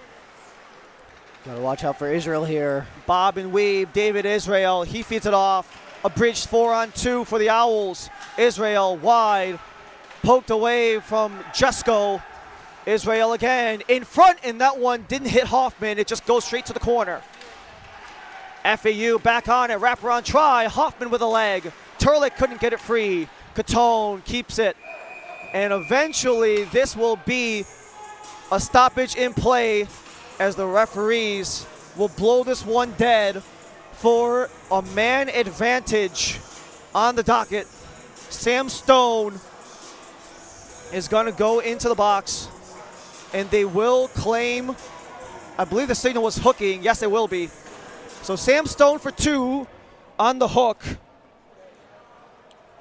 Gotta watch out for Israel here. Bob and weave, David Israel, he feeds it off. A bridge 4-on-2 for the Owls. Israel wide, poked away from Jesko. Israel again in front, and that one didn't hit Hoffman. It just goes straight to the corner. FAU back on it, wraparound try. Hoffman with a leg. Turlik couldn't get it free. Catone keeps it. And eventually this will be a stoppage in play as the referees will blow this one dead for a man advantage on the docket. Sam Stone is going to go into the box, and they will claim, I believe the signal was hooking. Yes, it will be. So Sam Stone for 2 on the hook.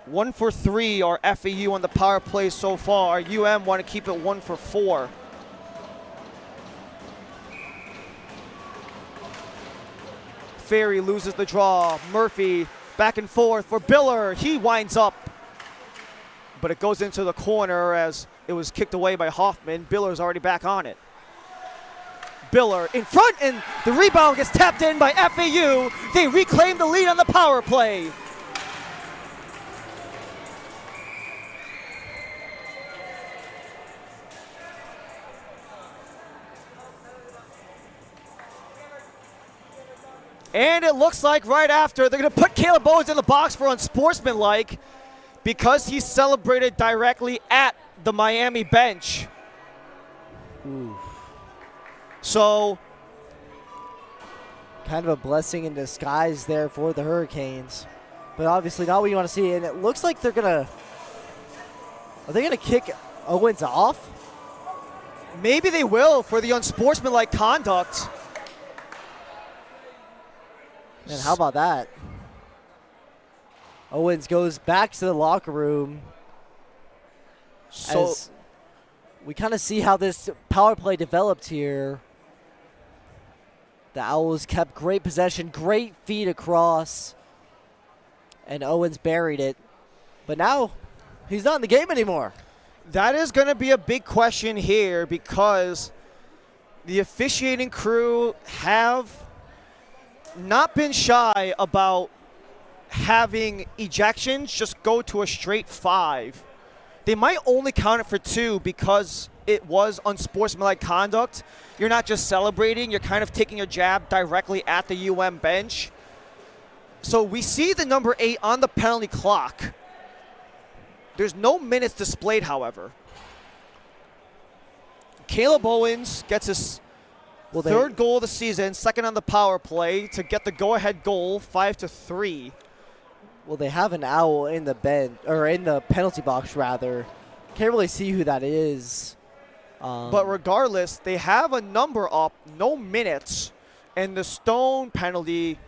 1 for 3 are FAU on the power play so far. UM want to keep it 1 for 4. Ferry loses the draw. Murphy back and forth for Biller. He winds up, but it goes into the corner as it was kicked away by Hoffman. Biller's already back on it. Biller in front, and the rebound gets tapped in by FAU. They reclaim the lead on the power play. And it looks like right after, they're going to put Caleb Owens in the box for unsportsmanlike because he celebrated directly at the Miami bench. Ooh. So, kind of a blessing in disguise there for the Hurricanes. But obviously not what you want to see. And it looks like they're going to... Are they going to kick Owens off? maybe they will for the unsportsmanlike conduct. And how about that? Owens goes back to the locker room. So as we kind of see how this power play developed here. The Owls kept great possession, great feed across, and Owens buried it. But now he's not in the game anymore. that is going to be a big question here because the officiating crew have not been shy about having ejections just go to a straight 5. They might only count it for 2 because it was unsportsmanlike conduct. You're not just celebrating, you're kind of taking a jab directly at the UM bench. So we see the number 8 on the penalty clock. There's no minutes displayed, however. Caleb Owens gets his third goal of the season, second on the power play to get the go-ahead goal, 5-3. Well, they have an Owl in the bench, or in the penalty box, rather. Can't really see who that is. But regardless, they have a number up, no minutes, and the Stone penalty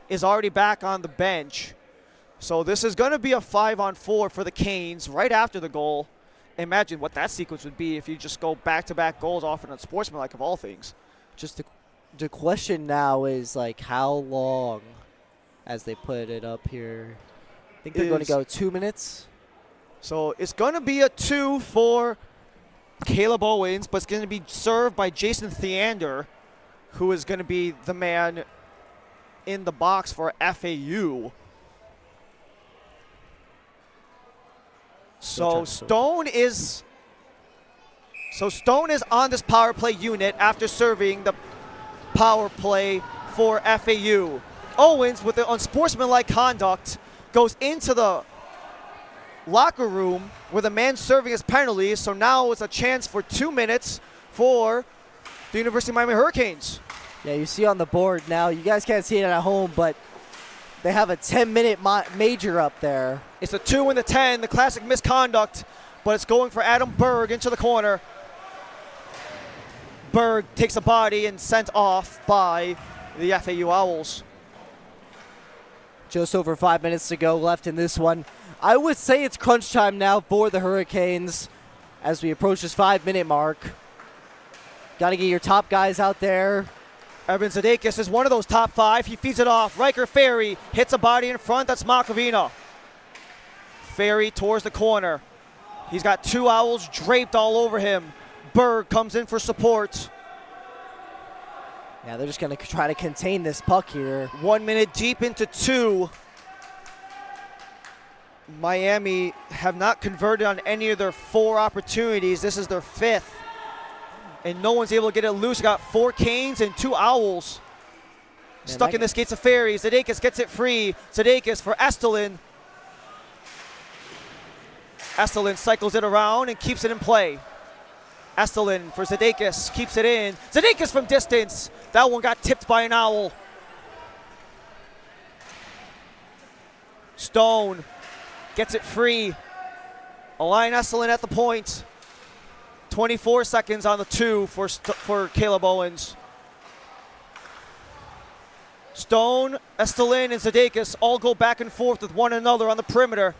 is already back on the bench. So this is going to be a 5-on-4 for the Canes right after the goal. Imagine what that sequence would be if you just go back-to-back goals off an unsportsmanlike of all things. Just the question now is, like, how long, as they put it up here. I think they're going to go 2 minutes. So it's going to be a 2 for Caleb Owens, but it's going to be served by Jason Theander, who is going to be the man in the box for FAU. So Stone is on this power play unit after serving the power play for FAU. Owens, with the unsportsmanlike conduct, goes into the locker room with a man serving his penalties. So now it's a chance for 2 minutes for the University of Miami Hurricanes. Yeah, you see on the board now, you guys can't see it at home, but they have a 10-minute major up there. It's a 2 and the 10, the classic misconduct, but it's going for Adam Berg into the corner. Berg takes a body and sent off by the FAU Owls. Just over 5 minutes to go left in this one. I would say it's crunch time now for the Hurricanes as we approach this 5-minute mark. Got to get your top guys out there. Evan Zadakis is one of those top 5. He feeds it off. Riker Ferry hits a body in front. That's Makavina. Ferry towards the corner. He's got 2 Owls draped all over him. Berg comes in for support. Yeah, they're just going to try to contain this puck here. 1 minute deep into 2. Miami have not converted on any of their 4 opportunities. This is their 5th. And no one's able to get it loose. Got 4 Canes and 2 Owls. Man, stuck in the skates of Ferry. Zadakis gets it free. Zadakis for Estelin. Estelin cycles it around and keeps it in play. Estelin for Zadakis, keeps it in. Zadakis from distance. That one got tipped by an Owl. Stone gets it free. Alain Estelin at the point. 24 seconds on the 2 for Caleb Owens. Stone, Estelin, and Zadakis all go back and forth with one another on the perimeter.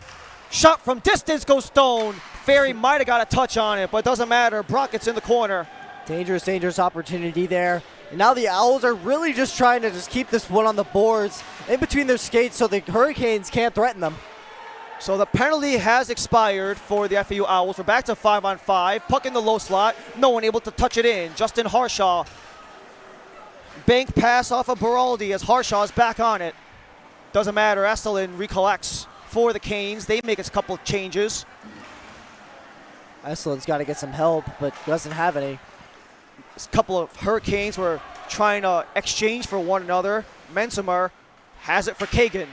Shot from distance goes Stone. Ferry might have got a touch on it, but it doesn't matter. Brockett's in the corner. Dangerous, dangerous opportunity there. And now the Owls are really just trying to just keep this one on the boards in between their skates so the Hurricanes can't threaten them. So the penalty has expired for the FAU Owls. We're back to 5-on-5. Puck in the low slot. No one able to touch it in. Justin Harshaw. Bank pass off of Baraldi as Harshaw is back on it. Doesn't matter. Estelin recollects for the Canes. They make a couple of changes. Estelin's got to get some help, but doesn't have any. A couple of Hurricanes were trying to exchange for one another. Mensimer has it for Kagan.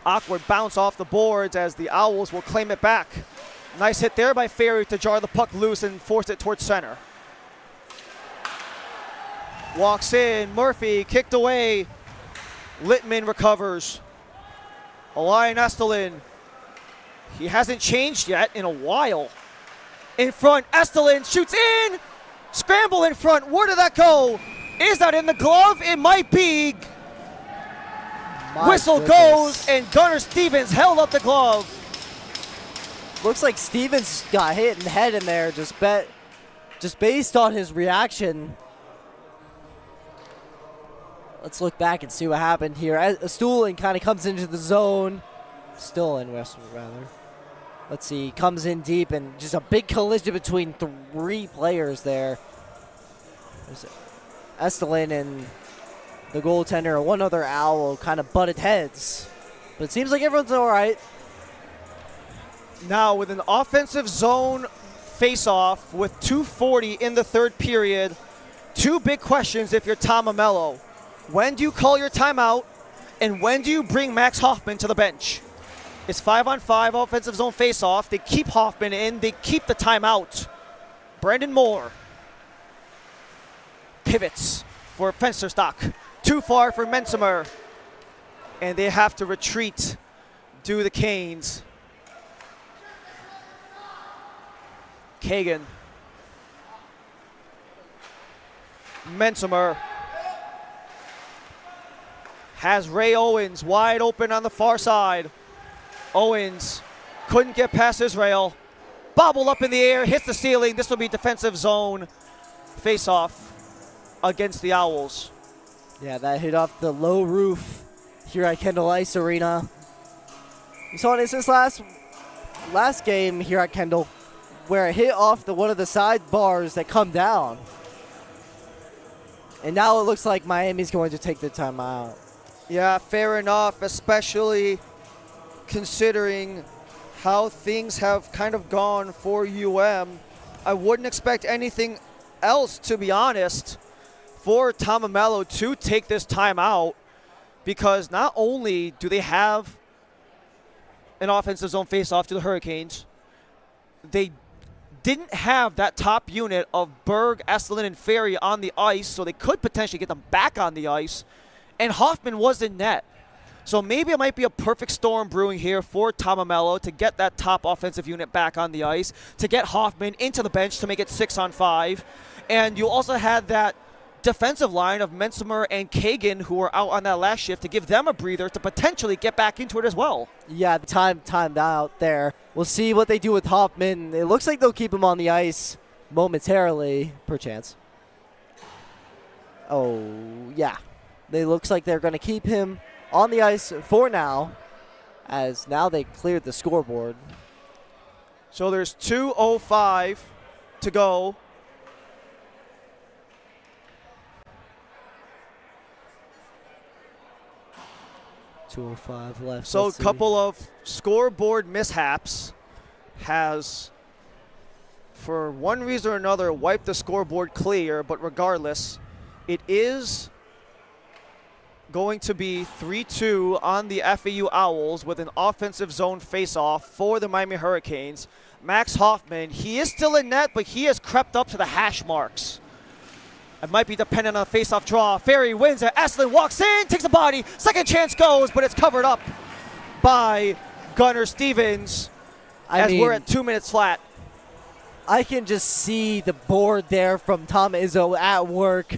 Awkward bounce off the boards as the Owls will claim it back. Nice hit there by Ferry to jar the puck loose and force it towards center. Walks in, Murphy kicked away. Littman recovers. Elian Estelin. He hasn't changed yet in a while. In front, Estelin shoots in. Scramble in front. Where did that go? Is that in the glove? It might be. Whistle goes, and Gunnar Stevens held up the glove. Looks like Stevens got hit in the head in there, just based on his reaction. Let's look back and see what happened here. Stulin kind of comes into the zone. Stulin, rather. Let's see, comes in deep, and just a big collision between three players there. There's Estelin and the goaltender and one other Owl kind of butted heads. But it seems like everyone's all right. Now with an offensive zone face-off with 2:40 in the third period, two big questions if you're Tom Amello. When do you call your timeout, and when do you bring Max Hoffman to the bench? It's 5-on-5 offensive zone face-off. They keep Hoffman in. They keep the timeout. Brandon Moore pivots for Fensterstock. Too far for Mensimer. And they have to retreat due the Canes. Kagan. Mensimer has Ray Owens wide open on the far side. Owens couldn't get past Israel. Bobble up in the air, hits the ceiling. This will be defensive zone face-off against the Owls. Yeah, that hit off the low roof here at Kendall Ice Arena. We saw it since last game here at Kendall, where it hit off one of the side bars that come down. And now it looks like Miami's going to take the timeout. Yeah, fair enough, especially considering how things have kind of gone for UM. I wouldn't expect anything else, to be honest, for Tom Amello to take this timeout, because not only do they have an offensive zone face-off to the Hurricanes, they didn't have that top unit of Berg, Estelin, and Ferry on the ice, so they could potentially get them back on the ice, and Hoffman was in net. So maybe it might be a perfect storm brewing here for Tom Amello to get that top offensive unit back on the ice, to get Hoffman into the bench to make it 6-on-5. And you also had that defensive line of Mensimer and Kagan, who were out on that last shift, to give them a breather to potentially get back into it as well. Yeah, the timed out there. We'll see what they do with Hoffman. It looks like they'll keep him on the ice momentarily, perchance. Oh, yeah. It looks like they're going to keep him on the ice for now, as now they cleared the scoreboard. So there's 2:05 to go. .205 left. So a couple of scoreboard mishaps has, for one reason or another, wiped the scoreboard clear, but regardless, it is going to be 3-2 on the FAU Owls with an offensive zone face-off for the Miami Hurricanes. Max Hoffman, he is still in net, but he has crept up to the hash marks. It might be dependent on a face-off draw. Ferry wins it. Estelin walks in, takes a body. Second chance goes, but it's covered up by Gunnar Stevens we're at 2 minutes flat. I can just see the board there from Tom Izzo at work.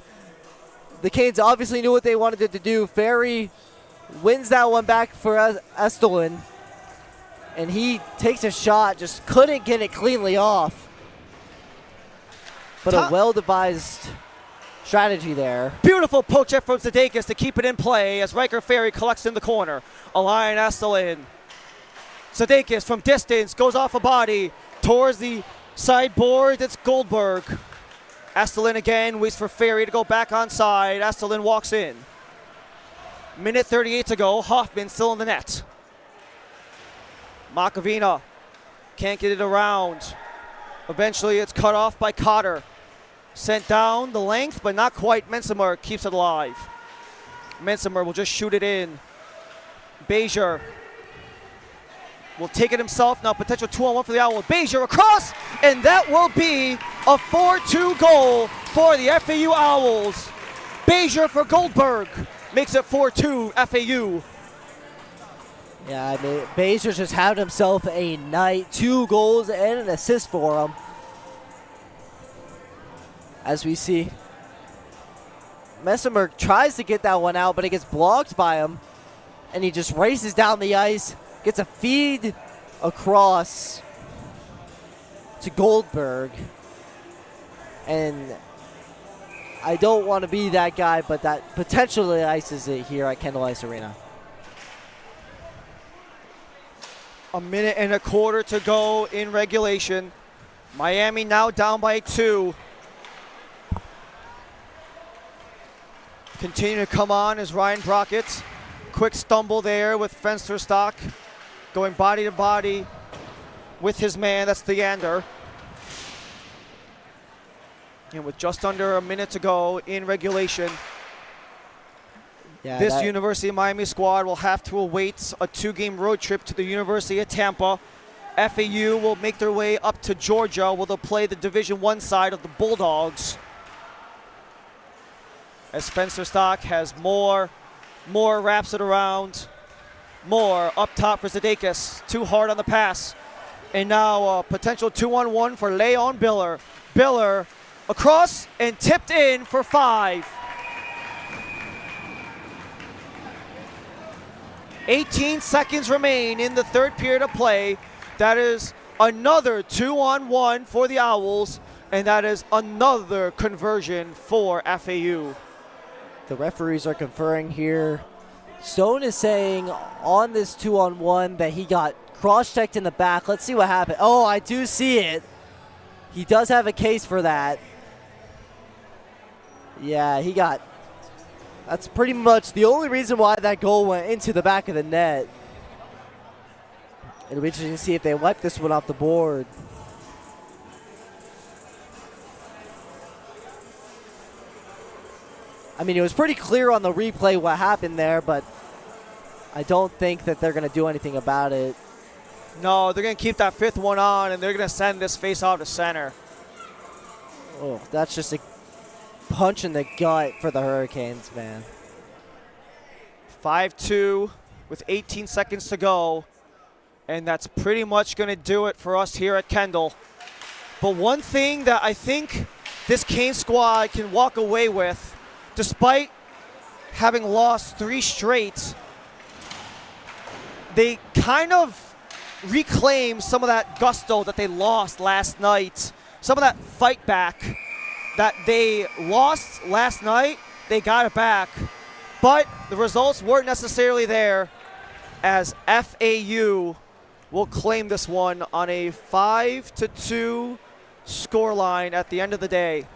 The Canes obviously knew what they wanted it to do. Ferry wins that one back for Estelin. and he takes a shot, just couldn't get it cleanly off. But a well-devised strategy there. Beautiful poke check from Sudeikis to keep it in play as Riker Ferry collects in the corner. Elian Estelin. Sudeikis from distance goes off a body towards the sideboard. It's Goldberg. Estelin again waits for Ferry to go back on side. Estelin walks in. Minute 38 to go. Hoffman still in the net. Makavina can't get it around. Eventually it's cut off by Cotter. Sent down the length, but not quite. Mensimer keeps it alive. Mensimer will just shoot it in. Bezier will take it himself. Now potential 2-on-1 for the Owls. Bezier across, and that will be a 4-2 goal for the FAU Owls. Bezier for Goldberg makes it 4-2 FAU. Yeah, I mean, Bezier's just had himself a night. 2 goals and an assist for him. As we see, Messemer tries to get that one out, but it gets blocked by him. And he just races down the ice, gets a feed across to Goldberg. And I don't want to be that guy, but that potentially ices it here at Kendall Ice Arena. A minute and a quarter to go in regulation. Miami now down by 2. Continue to come on is Ryan Brockett. Quick stumble there with Fensterstock. Going body to body with his man, that's Theander. And with just under a minute to go in regulation, this University of Miami squad will have to await a 2-game road trip to the University of Tampa. FAU will make their way up to Georgia where they'll play the Division I side of the Bulldogs. As Fensterstock has more wraps it around. More up top for Sudeikis. Too hard on the pass. And now a potential 2-on-1 for Leon Biller. Biller across and tipped in for 5. 18 seconds remain in the third period of play. That is another 2-on-1 for the Owls, and that is another conversion for FAU. The referees are conferring here. Stone is saying on this 2-on-1 that he got cross-checked in the back. Let's see what happened. Oh, I do see it. He does have a case for that. Yeah, he got... That's pretty much the only reason why that goal went into the back of the net. It'll be interesting to see if they wipe this one off the board. I mean, it was pretty clear on the replay what happened there, but I don't think that they're going to do anything about it. No, they're going to keep that 5th one on, and they're going to send this face-off to center. Oh, that's just a punch in the gut for the Hurricanes, man. 5-2 with 18 seconds to go, and that's pretty much going to do it for us here at Kendall. But one thing that I think this Cane squad can walk away with, despite having lost 3 straight, they kind of reclaim some of that gusto that they lost last night. Some of that fight back that they lost last night, they got it back. But the results weren't necessarily there, as FAU will claim this one on a 5-2 scoreline at the end of the day.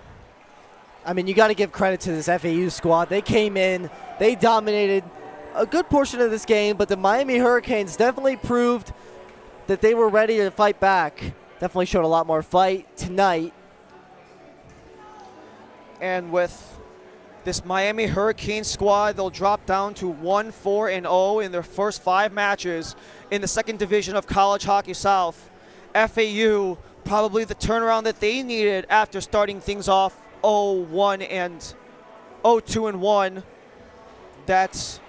I mean, you got to give credit to this FAU squad. They came in, they dominated a good portion of this game, but the Miami Hurricanes definitely proved that they were ready to fight back. Definitely showed a lot more fight tonight. And with this Miami Hurricane squad, they'll drop down to 1-4-0 in their first 5 matches in the second division of College Hockey South. FAU, probably the turnaround that they needed after starting things off 0-2-1. That's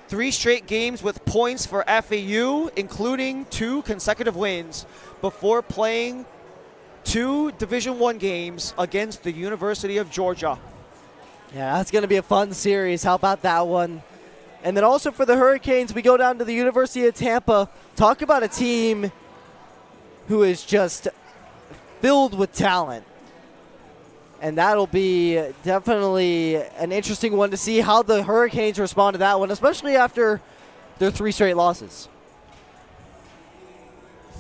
3 straight games with points for FAU, including 2 consecutive wins before playing 2 Division I games against the University of Georgia. Yeah, that's going to be a fun series. How about that one? And then also for the Hurricanes, we go down to the University of Tampa. Talk about a team who is just filled with talent. And that'll be definitely an interesting one to see how the Hurricanes respond to that one, especially after their 3 straight losses.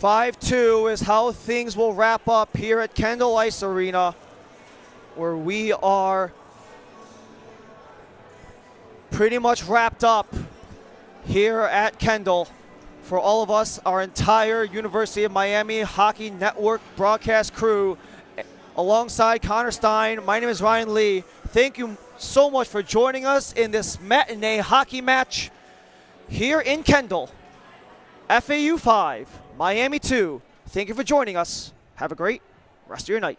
5-2 is how things will wrap up here at Kendall Ice Arena, where we are pretty much wrapped up here at Kendall. For all of us, our entire University of Miami Hockey Network broadcast crew, alongside Connor Stein, my name is Ryan Lee. Thank you so much for joining us in this matinee hockey match here in Kendall. FAU 5, Miami 2. Thank you for joining us. Have a great rest of your night.